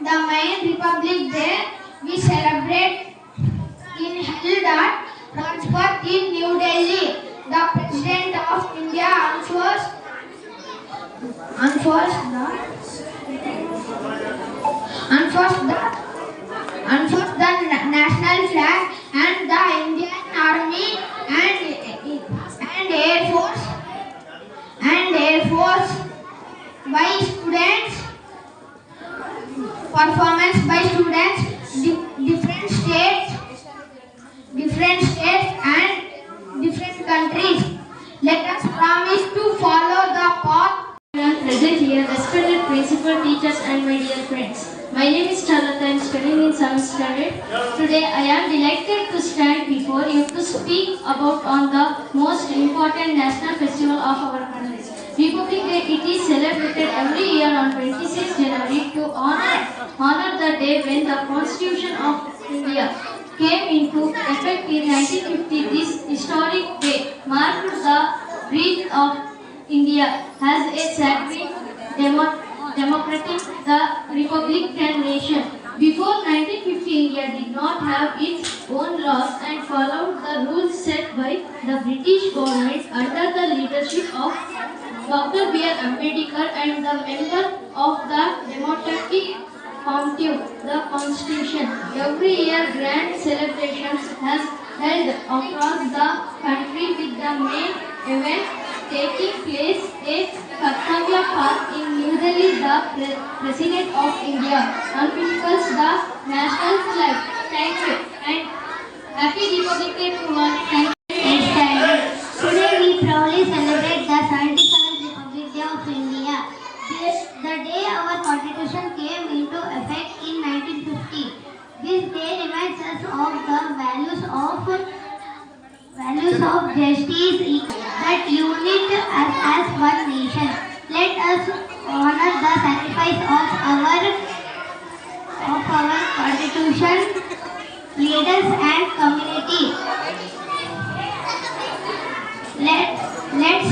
The main Republic Day we celebrate in held at Rajpath in New Delhi. The President of India enforced the national flag and the Indian Army and Air Force by students. Performance by students, different states and different countries. Let us promise to follow the path. Present here, respected friends. My name is Charlotte. I am studying in 7th standard. Today I am delighted to stand before you to speak about on the most important national festival of our country. Republic Day, it is celebrated every year on 26 January to honor the day when the Constitution of India came into effect in 1950. This historic day marked the birth of India as a sacred democratic republican nation. Before 1950, India did not have its own laws and followed the rules set by the British government under the leadership of Dr. B.R. Ambedkar and the member of the Democratic Committee, the Constitution. Every year, grand celebrations has held across the country with the main event taking place at Kartavya Park in New Delhi. The President of India unfurls the national flag. Thank you and happy Republic Day to all. Thank you. Today we proudly celebrate the 77th Republic Day of India. The day our Constitution came into effect in 1950. This day reminds us of the values of justice that unite us as one nation. Let us honor the sacrifice of our Constitution, leaders and community. Let's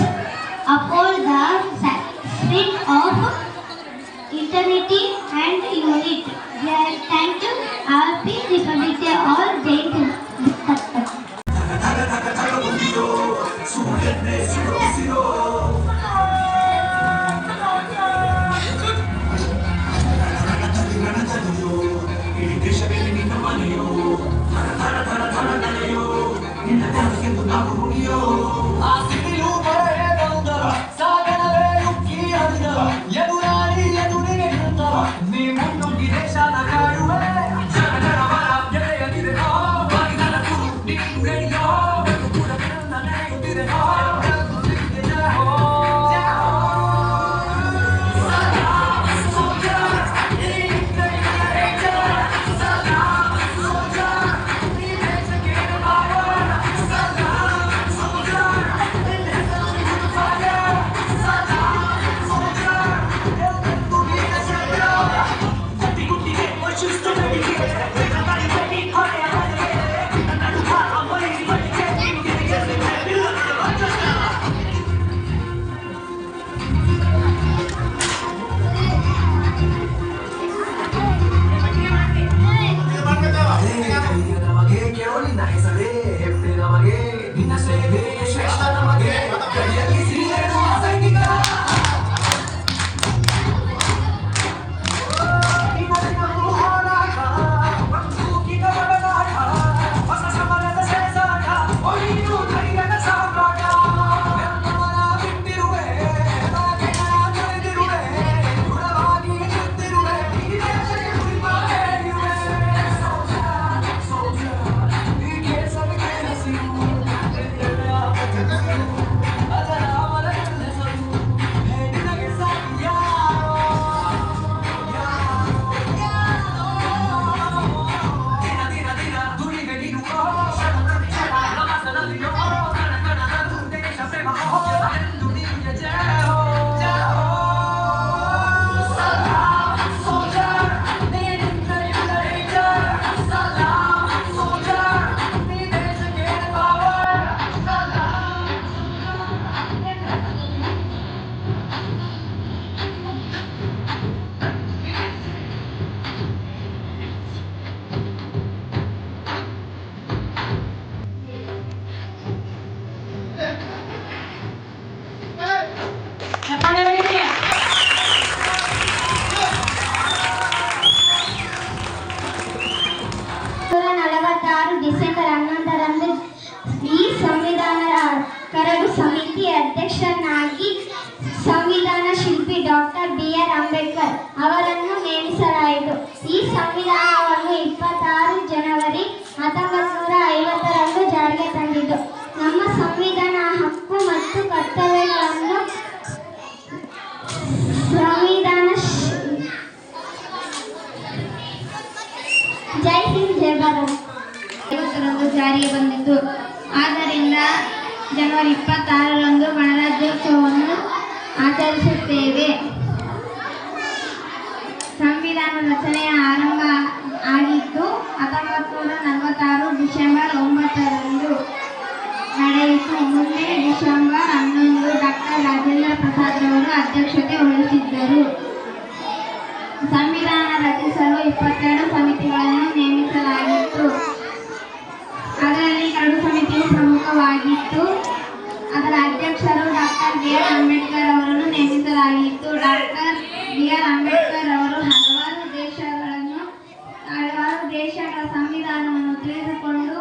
uphold the spirit of eternity and unity. Thank you. Happy Republic Day all. Jai Hind. December 11ರಂದು ಈ ಸಂವಿಧಾನ ಕರಡು ಸಮಿತಿ ಅಧ್ಯಕ್ಷನಾಗಿ ಸಂವಿಧಾನ ಶಿಲ್ಪಿ ಡಾಕ್ಟರ್ B.R. ಅಂಬೇಡ್ಕರ್ ಅವರನ್ನು ನೇಮಿಸಲಾಯಿತು. ಈ ಸಂವಿಧಾನವನ್ನು 26 ಜನವರಿ 1950ರಂದು ಜಾರಿಗೆ ತಂದಿತು. ನಮ್ಮ ಸಂವಿಧಾನ ಹಕ್ಕು ಮತ್ತು ಕರ್ತವ್ಯಗಳನ್ನು ಜನವರಿ 26ರಂದು ಗಣರಾಜ್ಯೋತ್ಸವವನ್ನು ಆಚರಿಸುತ್ತೇವೆ. ಸಂವಿಧಾನ ರಚನೆಯ ಆರಂಭ ಆಗಿದ್ದು 1946 ಡಿಸೆಂಬರ್ 9ರಂದು ನಡೆಯಿತು. ಮುಂದೆ ಡಿಸೆಂಬರ್ 11 ಡಾಕ್ಟರ್ ರಾಜೇಂದ್ರ ಪ್ರಸಾದ್ ರವರು ಅಧ್ಯಕ್ಷತೆ ವಹಿಸಿದ್ದರು. ಸಂವಿಧಾನ ರಚಿಸಲು 22 ಸಮಿತಿಗಳನ್ನು ನೇಮಿಸಲಾಗಿತ್ತು. ಅದರಲ್ಲಿ 2 ಸಮಿತಿಯು ಪ್ರಮುಖವಾಗಿತ್ತು. ಅದರ ಅಧ್ಯಕ್ಷರು ಡಾಕ್ಟರ್ ಬಿ.ಆರ್. ಅಂಬೇಡ್ಕರ್ ಅವರನ್ನು ನೇಮಿಸಲಾಗಿತ್ತು. Doctor B R. ಅಂಬೇಡ್ಕರ್ ಅವರು ಹಲವಾರು ದೇಶಗಳ ಸಂವಿಧಾನವನ್ನು ತಿಳಿದುಕೊಂಡು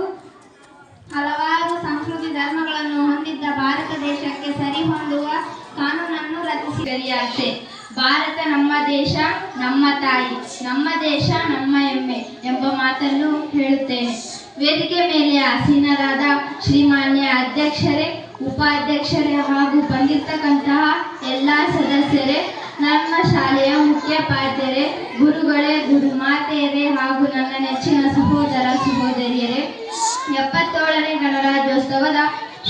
ಹಲವಾರು ಸಂಸ್ಕೃತಿ ಧರ್ಮಗಳನ್ನು ಹೊಂದಿದ್ದ ಭಾರತ ದೇಶಕ್ಕೆ ಸರಿಹೊಂದುವ ಕಾನೂನನ್ನು ರಚಿಸಿದರಿಯಾಸೆ. ಭಾರತ ನಮ್ಮ ದೇಶ, ನಮ್ಮ ತಾಯಿ, ನಮ್ಮ ದೇಶ ನಮ್ಮ ಹೆಮ್ಮೆ ಎಂಬ ಮಾತನ್ನು ಹೇಳುತ್ತೇನೆ. ವೇದಿಕೆ ಮೇಲೆ ಆಸೀನರಾದ ಶ್ರೀಮಾನ್ಯ ಅಧ್ಯಕ್ಷರೇ, ಉಪಾಧ್ಯಕ್ಷರೇ ಹಾಗೂ ಬಂದಿರತಕ್ಕಂತಹ ಎಲ್ಲ ಸದಸ್ಯರೇ, ನಮ್ಮ ಶಾಲೆಯ ಮುಖ್ಯೋಪಾಧ್ಯಾಯರೇ, ಗುರುಗಳೇ, ಗುರುಮಾತೆಯರೇ ಹಾಗೂ ನನ್ನ ನೆಚ್ಚಿನ ಸಹೋದರ ಸಹೋದರಿಯರೇ, 77ನೇ ಗಣರಾಜ್ಯೋತ್ಸವದ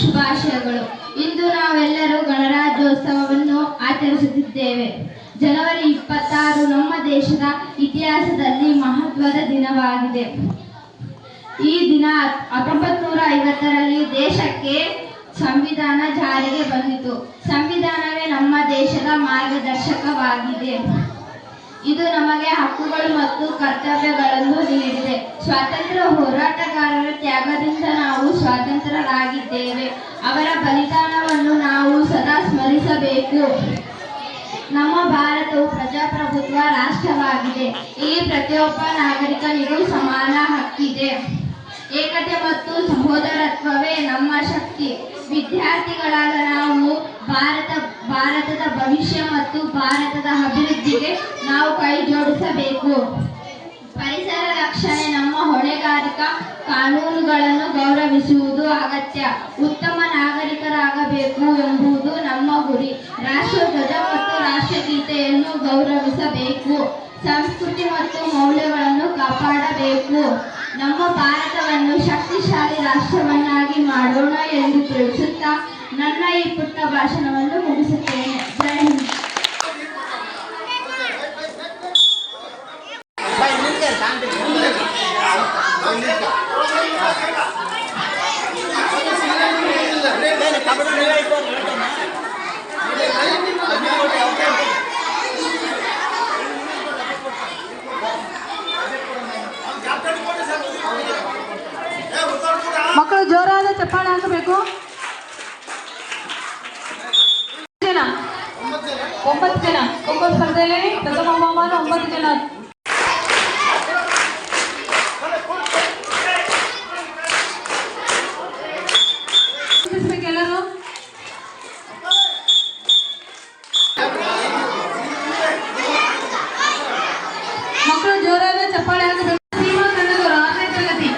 ಶುಭಾಶಯಗಳು. ಇಂದು ನಾವೆಲ್ಲರೂ ಗಣರಾಜ್ಯೋತ್ಸವವನ್ನು ಆಚರಿಸುತ್ತಿದ್ದೇವೆ. ಜನವರಿ 26 ನಮ್ಮ ದೇಶದ ಇತಿಹಾಸದಲ್ಲಿ ಮಹತ್ವದ ದಿನವಾಗಿದೆ. ಈ ದಿನ 1950ರಲ್ಲಿ ದೇಶಕ್ಕೆ ಸಂವಿಧಾನ ಜಾರಿಗೆ ಬಂದಿತು. ಸಂವಿಧಾನವೇ ನಮ್ಮ ದೇಶದ ಮಾರ್ಗದರ್ಶಕವಾಗಿದೆ. ಇದು ನಮಗೆ ಹಕ್ಕುಗಳು ಮತ್ತು ಕರ್ತವ್ಯಗಳನ್ನು ನೀಡಿದೆ. ಸ್ವಾತಂತ್ರ್ಯ ಹೋರಾಟಗಾರರ ತ್ಯಾಗದಿಂದ ನಾವು ಸ್ವಾತಂತ್ರ್ಯರಾಗಿದ್ದೇವೆ. ಅವರ ಬಲಿದಾನವನ್ನು ನಾವು ಸದಾ ಸ್ಮರಿಸಬೇಕು. ನಮ್ಮ ಭಾರತವು ಪ್ರಜಾಪ್ರಭುತ್ವ ರಾಷ್ಟ್ರವಾಗಿದೆ. ಇಲ್ಲಿ ಪ್ರತಿಯೊಬ್ಬ ನಾಗರಿಕನಿಗೂ ಸಮಾನ ಹಕ್ಕಿದೆ. ಏಕತೆ ಮತ್ತು ಸಹೋದರತ್ವವೇ ನಮ್ಮ ಶಕ್ತಿ. ವಿದ್ಯಾರ್ಥಿಗಳಾದ ನಾವು ಭಾರತದ ಭವಿಷ್ಯ ಮತ್ತು ಭಾರತದ ಅಭಿವೃದ್ಧಿಗೆ ನಾವು ಕೈ ಜೋಡಿಸಬೇಕು. ಪರಿಸರ ರಕ್ಷಣೆ ನಮ್ಮ ಹೊಣೆಗಾರಿಕೆ. ಕಾನೂನುಗಳನ್ನು ಗೌರವಿಸುವುದು ಅಗತ್ಯ. ಉತ್ತಮ ನಾಗರಿಕರಾಗಬೇಕು ಎಂಬುದು ನಮ್ಮ ಗುರಿ. ರಾಷ್ಟ್ರಧ್ವಜ ಮತ್ತು ರಾಷ್ಟ್ರಗೀತೆಯನ್ನು ಗೌರವಿಸಬೇಕು. ಸಂಸ್ಕೃತಿ ಮತ್ತು ಮೌಲ್ಯಗಳನ್ನು ಕಾಪಾಡಬೇಕು. ನಮ್ಮ ಭಾರತವನ್ನು ಶಕ್ತಿಶಾಲಿ ರಾಷ್ಟ್ರವನ್ನಾಗಿ ಮಾಡೋಣ ಎಂದು ತಿಳಿಸುತ್ತಾ ನನ್ನ ಈ ಪುಟ್ಟ ಭಾಷಣವನ್ನು ಮುಗಿಸುತ್ತೇನೆ. ಜೈ ಹಿಂದ್. ಮಕ್ಕಳು ಜೋರಾದ ಚಪ್ಪಾಳೆ ಹಾಕಬೇಕು. 9 ಜನ ಖೋಖೋ ಸ್ಪರ್ಧೆಯಲ್ಲಿ ಪ್ರಥಮ ಬಹುಮಾನ 9 ಜನ. ಎಲ್ಲರೂ ಮಕ್ಕಳು ಜೋರಾದ ಚಪ್ಪಾಳೆ ಹಾಕಬೇಕು. ಸೀಮಾ ತಂಡದವರು 6ನೇ ತರಗತಿ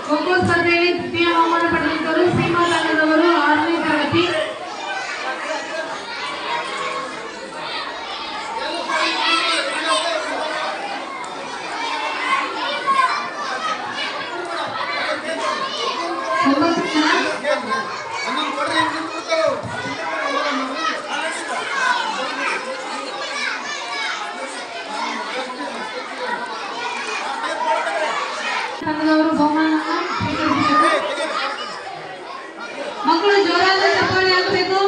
ಖೋಖೋ ಸ್ಪರ್ಧೆಯಲ್ಲಿ ದ್ವಿತೀಯ ಬಹುಮಾನ ಪಡೆದಿದ್ದರು. ಸೀಮಾ ತಂಡದವರು 6ನೇ ತರಗತಿ. ತಂಡದವರು ಬಹುಮಾನವನ್ನು ಸ್ವೀಕರಿಸಿದರು. ಮಕ್ಕಳು ಜೋರಾದ ಚಪ್ಪಾಳೆ ಹಾಕಬೇಕು.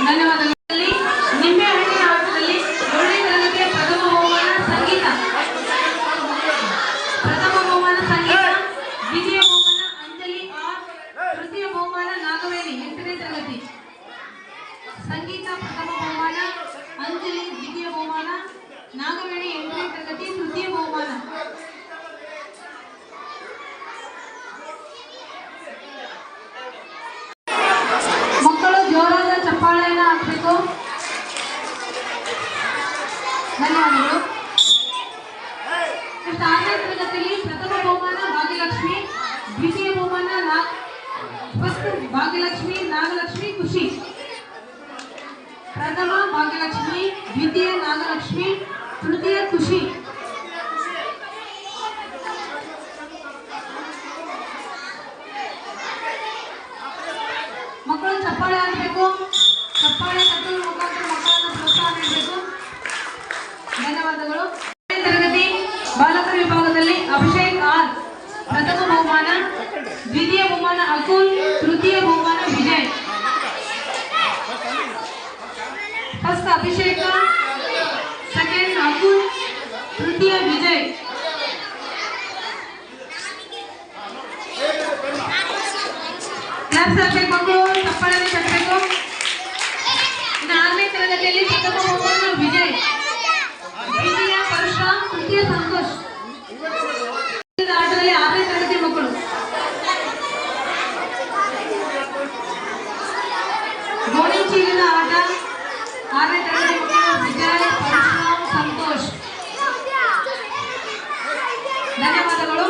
ಧನ್ಯವಾದಗಳು. ನಿಂಬೆಹಣ್ಣಿನ ಆಟದಲ್ಲಿ 7ನೇ ತರಗತಿಯ ಪ್ರಥಮ ಬಹುಮಾನ ಸಂಗೀತ. ದ್ವಿತೀಯ ಬಹುಮಾನ ಅಂಜಲಿ ಆರ್. ತೃತೀಯ ಬಹುಮಾನ ನಾಗವೇಣಿ 8ನೇ ತರಗತಿ. ಸಂಗೀತ ಪ್ರಥಮ ಬಹುಮಾನ, ಅಂಜಲಿ ದ್ವಿತೀಯ ಬಹುಮಾನ, ನಾಗವೇಣಿ 8ನೇ ತರಗತಿ ತೃತೀಯ ಬಹುಮಾನ. ಮಕ್ಕಳು ಜೋರಾದ ಚಪ್ಪಾಳೆಯನ್ನು ಹಾಕಬೇಕು. ಭಾಗ್ಯಲಕ್ಷ್ಮಿ, ನಾಗಲಕ್ಷ್ಮಿ, ಖುಷಿ. ಪ್ರಥಮ ಭಾಗ್ಯಲಕ್ಷ್ಮಿ, ದ್ವಿತೀಯ ನಾಗಲಕ್ಷ್ಮಿ, ತೃತೀಯ ಖುಷಿ. ಮಕ್ಕಳು ಚಪ್ಪಾಳೆ ಹಾಕಬೇಕು. ಚಪ್ಪಾಳೆ ತಟ್ಟುವ ಮುಖಾಂತರ ಮಕ್ಕಳನ್ನು ಪ್ರೋತ್ಸಾಹ ನೀಡಬೇಕು. ಧನ್ಯವಾದಗಳು. ತರಗತಿ ಬಾಲಕರ ವಿಭಾಗದಲ್ಲಿ ಅಭಿಷೇಕ್ ಆರ್ ಪ್ರಥಮ ಬಹುಮಾನ, ದ್ವಿತೀಯ ಬಹುಮಾನ ಅಕುಲ್, ತೃತೀಯ ಬಹುಮಾನ ವಿಜಯ್. ಫಸ್ಟ್ ಅಭಿಷೇಕ, ಸೆಕೆಂಡ್ ಅಕುಲ್, ತೃತೀಯ ವಿಜಯ್. ಕ್ಲಾಸ್ ಹಾಕಬೇಕು ಮಕ್ಕಳು, ಚಪ್ಪಾಳೆಯನ್ನು ತಟ್ಟಬೇಕು. ಇನ್ನು 6ನೇ ತರಗತಿಯಲ್ಲಿ ಪ್ರಥಮ ಬಹುಮಾನ ವಿಜಯ್, ದ್ವಿತೀಯ ಪರಶುರಾಮ್, ತೃತೀಯ ಸಂತೋಷ್. ಆಟದಲ್ಲಿ 6ನೇ ತರಗತಿ ಮಕ್ಕಳು. ಗೋಣಿ ಚೀಲದ ಆಟ 6ನೇ ತರಗತಿ ಮಕ್ಕಳು. ವಿಜಯ್, ಪರಶುರಾಮ್, ಸಂತೋಷ್. ಧನ್ಯವಾದಗಳು.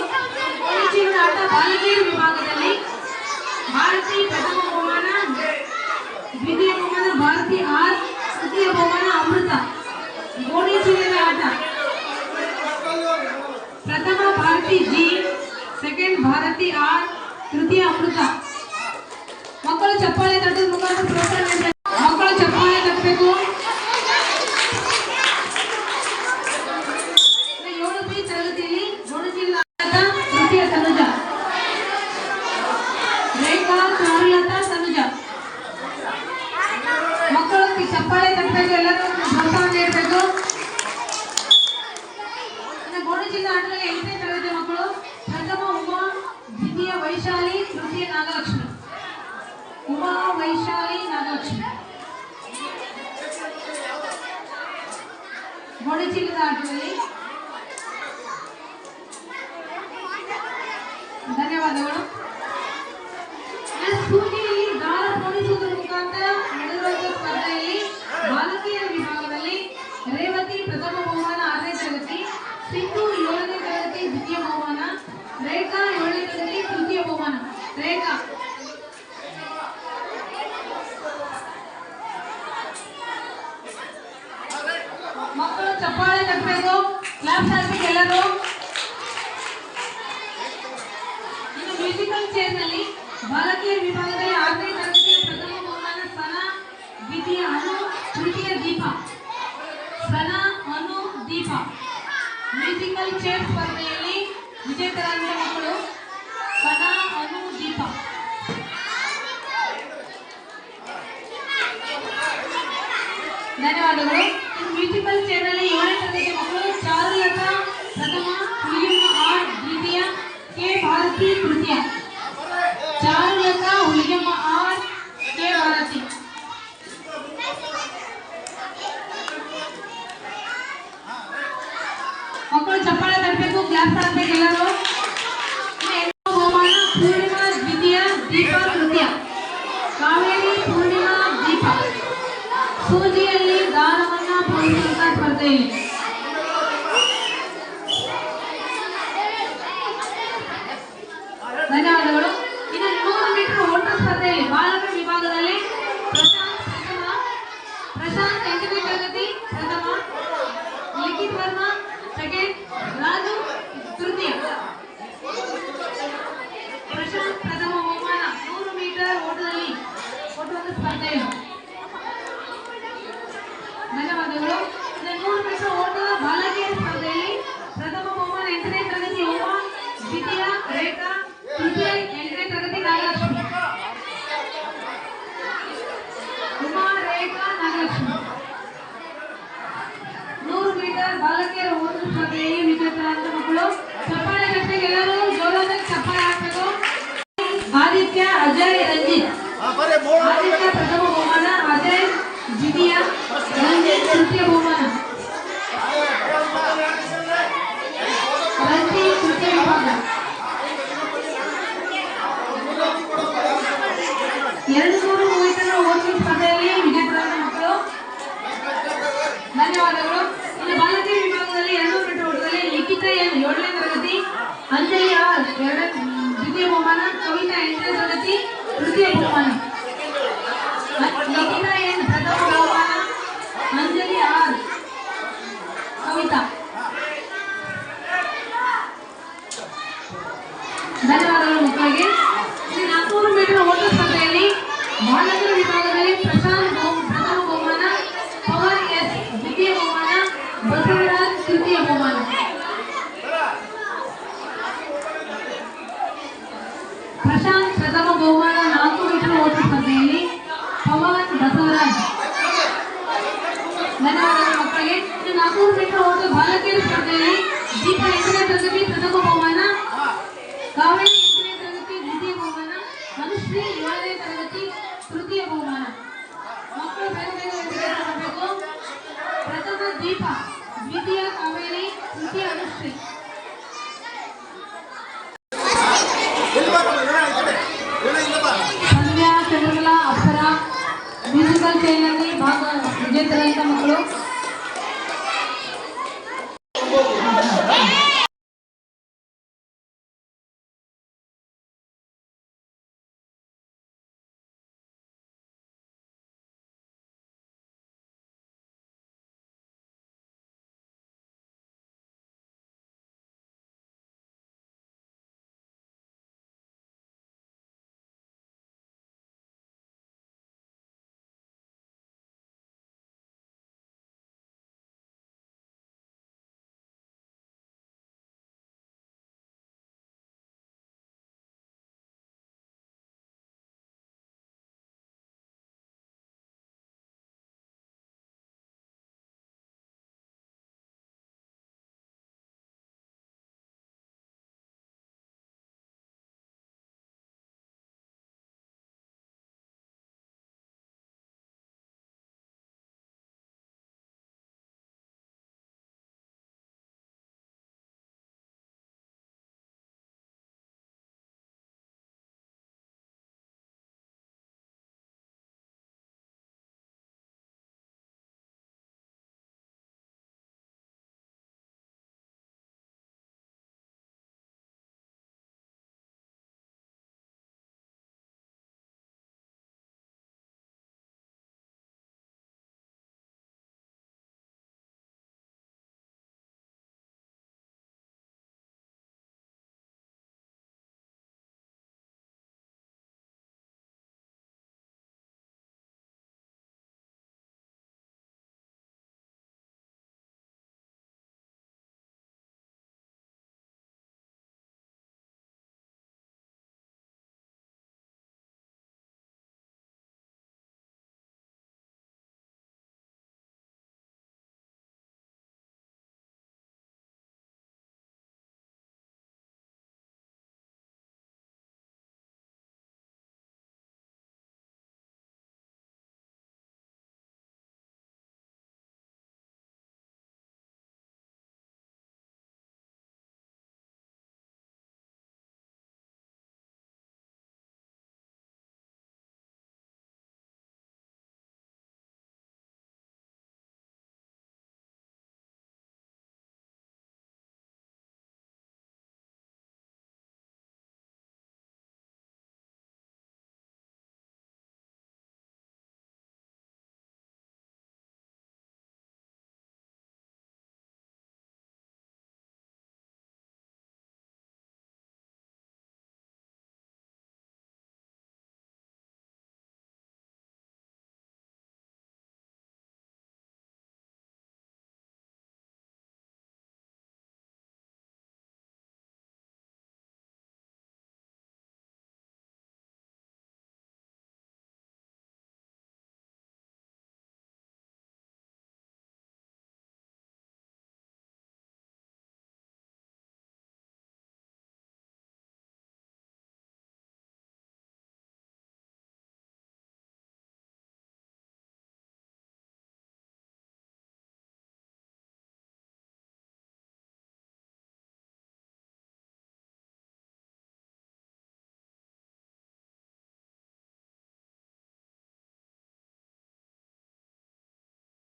ಗೋಣಿ ಚೀಲದ ಆಟ ಬಾಲಕಿಯರ ವಿಭಾಗದಲ್ಲಿ ಭಾರತಿ ಪ್ರಥಮ ಬಹುಮಾನ, ದ್ವಿತೀಯ ಬಹುಮಾನ ಭಾರತಿ ಆರ್, ತೃತೀಯ ಬಹುಮಾನ ಅಮೃತ. ಗೋಣಿ ಚೀಲದ ಆಟ ಪ್ರಥಮ Bharati G, second Bharati R, ತೃತೀಯ ಅಮೃತ. ಮಕ್ಕಳು ಚಪ್ಪಾಳೆ ತಟ್ಟುವ ಮುಖಾಂತರ ಪ್ರೋತ್ಸಾಹ ನೀಡಬೇಕು. ಮಕ್ಕಳು ಚಪ್ಪಾಳೆ ತಟ್ಟಬೇಕು. 7ಬಿ ತರಗತಿಯಲ್ಲಿ ಗೋಣಿ ಚೀಲದ ಆಟ ತೃತೀಯ ತನುಜ, ರೇಖಾ, ಚಾರುಲತಾ, ತನುಜ. ಮಕ್ಕಳು ಚಪ್ಪಾಳೆ ತಟ್ಟಬೇಕು. ಎಲ್ಲರೂ ಪ್ರೋತ್ಸಾಹ ನೀಡಬೇಕು. ಗೋಣಿ ಚೀಲದ ಆಟದಲ್ಲಿ 8ನೇ ತರಗತಿ ಮಕ್ಕಳು. ಪ್ರಥಮ ಉಮಾ, ದ್ವಿತೀಯ ವೈಶಾಲಿ, ತೃತೀಯ ನಾಗಲಕ್ಷ್ಮಿ. ಉಮಾ, ವೈಶಾಲಿ, ನಾಗಲಕ್ಷ್ಮಿ. ಗೋಣಿ ಚೀಲದ ಆಟದಲ್ಲಿ ಧನ್ಯವಾದಗಳು. ಸೂಜಿಯಲ್ಲಿ ದಾರ ಪೋಣಿಸುವುದರ ಮುಖಾಂತರ ನಡೆದಿರುವಂತಹ ಸ್ಪರ್ಧೆಯಲ್ಲಿ ಬಾಲಕಿಯರ ವಿಭಾಗದಲ್ಲಿ ರೇವತಿ ಪ್ರಥಮ ಬಹುಮಾನ 6ನೇ ತರಗತಿ, ಸಿಂಧು 7ನೇ ತರಗತಿ ದ್ವಿತೀಯ ಬಹುಮಾನ, ರೇಖಾ 7ನೇ ತರಗತಿ ತೃತೀಯ ಬಹುಮಾನ. ರೇಖಾ ಮಕ್ಕಳು ಚಪ್ಪಾಳೆ ತಟ್ಟಬೇಕು. ಕ್ಲಾಸ್ ಹಾಕಬೇಕು ಎಲ್ಲರೂ. ಇನ್ನು ಮ್ಯೂಸಿಕಲ್ ಚೇರ್ ನಲ್ಲಿ ಬಾಲಕಿಯರ ವಿಭಾಗದಲ್ಲಿ 6ನೇ ತರಗತಿಯ ಪ್ರಥಮ ಬಹುಮಾನ ಸನಾ, ದ್ವಿತೀಯ ಅನು, ತೃತೀಯ ದೀಪ. ಸನಾ, ಅನು, ದೀಪ. ಮ್ಯೂಸಿಕಲ್ ಚೇರ್ ಸ್ಪರ್ಧೆಯಲ್ಲಿ ವಿಜೇತರಾದ ಮಕ್ಕಳು ಸನಾ, ಅನು, ದೀಪ. ಧನ್ಯವಾದಗಳು. ಮ್ಯೂಸಿಕಲ್ ಚೇರ್ ನಲ್ಲಿ 7ನೇ ತರಗತಿ ಮಕ್ಕಳು ಚಾರುಲತಾ ಪ್ರಥಮ, ಹುಲಿಯಮ್ಮ ಆರ್, ದ್ವಿತೀಯ, ಕೆ ಭಾರತಿ ತೃತೀಯ. Charulatha, Huliyamma R, K Bharati. ಮಕ್ಕಳು ಚಪ್ಪಾಳೆ ತಟ್ಟಬೇಕು. ಕ್ಲಾಸ್ ಹಾಕಬೇಕು ಎಲ್ಲರೂ. ಬಹುಮಾನ ಪೂರ್ಣಿಮಾ ದ್ವಿತೀಯ, ದೀಪ ತೃತೀಯ. ಕಾವೇರಿ, ಪೂರ್ಣಿಮಾ, ದೀಪ. ಸೂಜಿಯಲ್ಲಿ ದಾರವನ್ನ ಪೋಣಿಸುವಂತಹ ಸ್ಪರ್ಧೆಯಲ್ಲಿ ಧನ್ಯವಾದಗಳು. ಇನ್ನು 100 ಮೀಟರ್ ಓಟ ಸ್ಪರ್ಧೆಯಲ್ಲಿ ಬಾಲಕರ ವಿಭಾಗದಲ್ಲಿ ಪ್ರಶಾಂತ್ 8ನೇ ತರಗತಿ ಪ್ರಥಮ, ಲಿಖಿತ್ ವರ್ಮಾ ಸೆಕೆಂಡ್, ರಾಜು ತೃತೀಯ. ಪ್ರಶಾಂತ್ ಪ್ರಥಮ ಬಹುಮಾನ 100 ಮೀಟರ್ ಓಟದಲ್ಲಿ ಓಟದ ಸ್ಪರ್ಧೆಯಲ್ಲಿ. ಧನ್ಯವಾದಗಳು. 100 ಮೀಟರ್ ಓಟದ ಬಾಲಕಿಯರ ಸ್ಪರ್ಧೆಯಲ್ಲಿ ಪ್ರಥಮ ಬಹುಮಾನ 8ನೇ ತರಗತಿ ಉಮಾ, ದ್ವಿತೀಯ ರೇಖಾ, ತೃತೀಯ 8ನೇ ತರಗತಿ ನಾಗಲಕ್ಷ್ಮಿ. ಉಮಾ, ರೇಖಾ, ನಾಗಲಕ್ಷ್ಮಿ. 100 ಮೀಟರ್ ಬಾಲಕಿಯರ ಓಟ ಸ್ಪರ್ಧೆಯಲ್ಲಿ ವಿಜೇತರಾದ ಮಕ್ಕಳು. ಚಪ್ಪಾಳೆ ತಟ್ಟಬೇಕು ಎಲ್ಲರೂ. ಜೋರಾಗಿ ಚಪ್ಪಾಳೆ ಹಾಕಬೇಕು. ಆದಿತ್ಯ, ಅಜಯ್, ರಂಜಿತ್. ಆದಿತ್ಯ ಪ್ರಥಮ ಬಹುಮಾನ, ಅಜಯ್ ದ್ವಿತೀಯ, ರಂಜಿತ್ ತೃತೀಯ ಬಹುಮಾನ. ರಂಜಿತ್ ತೃತೀಯ ವಿಭಾಗ. 200 ಮೀಟರ್ ಓಟ ಸ್ಪರ್ಧೆಯಲ್ಲಿ ವಿಜೇತರಾದ ಮಕ್ಕಳು. ಧನ್ಯವಾದಗಳು. ಇನ್ನು ಬಾಲಕಿಯರ ವಿಭಾಗದಲ್ಲಿ 200 ಮೀಟರ್ ಓಟದಲ್ಲಿ ಲಿಖಿತ ಎನ್ 7ನೇ ತರಗತಿ, ಅಂಜಲಿ ಆರ್ ದ್ವಿತೀಯ ಬಹುಮಾನ, ಕವಿತಾ 8ನೇ ತರಗತಿ ತೃತೀಯ ಬಹುಮಾನ. ನಿಖಿತಾ ಎನ್ ಪ್ರಥಮ ಬಹುಮಾನ. ಅಂಜಲಿ ಆರ್. ಕವಿತಾ. ಧನ್ಯವಾದಗಳು ಮಕ್ಕಳಿಗೆ. 400 ಮೀಟರ್ ಓಟ ಸ್ಪರ್ಧೆಯಲ್ಲಿ ಬಾಲಕರ ವಿಭಾಗದಲ್ಲಿ ಪ್ರಶಾಂತ್ ಪ್ರಥಮ ಬಹುಮಾನ, ಪವನ್ ಎಸ್ ದ್ವಿತೀಯ ಬಹುಮಾನ, ಬಸವರಾಜ್ ತೃತೀಯ ಬಹುಮಾನ. ಪ್ರಶಾಂತ್ ಪ್ರಥಮ ಬಹುಮಾನ 400 ಮೀಟರ್ ಓಟ ಸ್ಪರ್ಧೆಯಲ್ಲಿ, ಪವನ್ ಬಸವರಾಜ್. ಧನ್ಯವಾದಗಳು ಮಕ್ಕಳಿಗೆ. 400 ಮೀಟರ್ ಓಟ ಬಾಲಕಿಯರ ಸ್ಪರ್ಧೆಯಲ್ಲಿ ದೀಪ 8ನೇ ತರಗತಿ ಪ್ರಥಮ ಬಹುಮಾನ, ಕಾವೇರಿ 8ನೇ ತರಗತಿ ದ್ವಿತೀಯ ಬಹುಮಾನ, ಮನುಶ್ರೀ 7ನೇ ತರಗತಿ ತೃತೀಯ ಬಹುಮಾನ. ಮಕ್ಕಳು ಬೇಗ ಬರಬೇಕು. ಪ್ರಥಮ ದೀಪ, ದ್ವಿತೀಯ ಕಾವೇರಿ, ತೃತೀಯ ಅನುಶ್ರೀ. ಸಂಧ್ಯಾ, ಚಂದ್ರಕಲಾ, ಅಪ್ಸರ ಮ್ಯೂಸಿಕಲ್ ಚೈನಲ್ಲಿ ಭಾಗ ವಿಜೇತರಂತ ಮಕ್ಕಳು.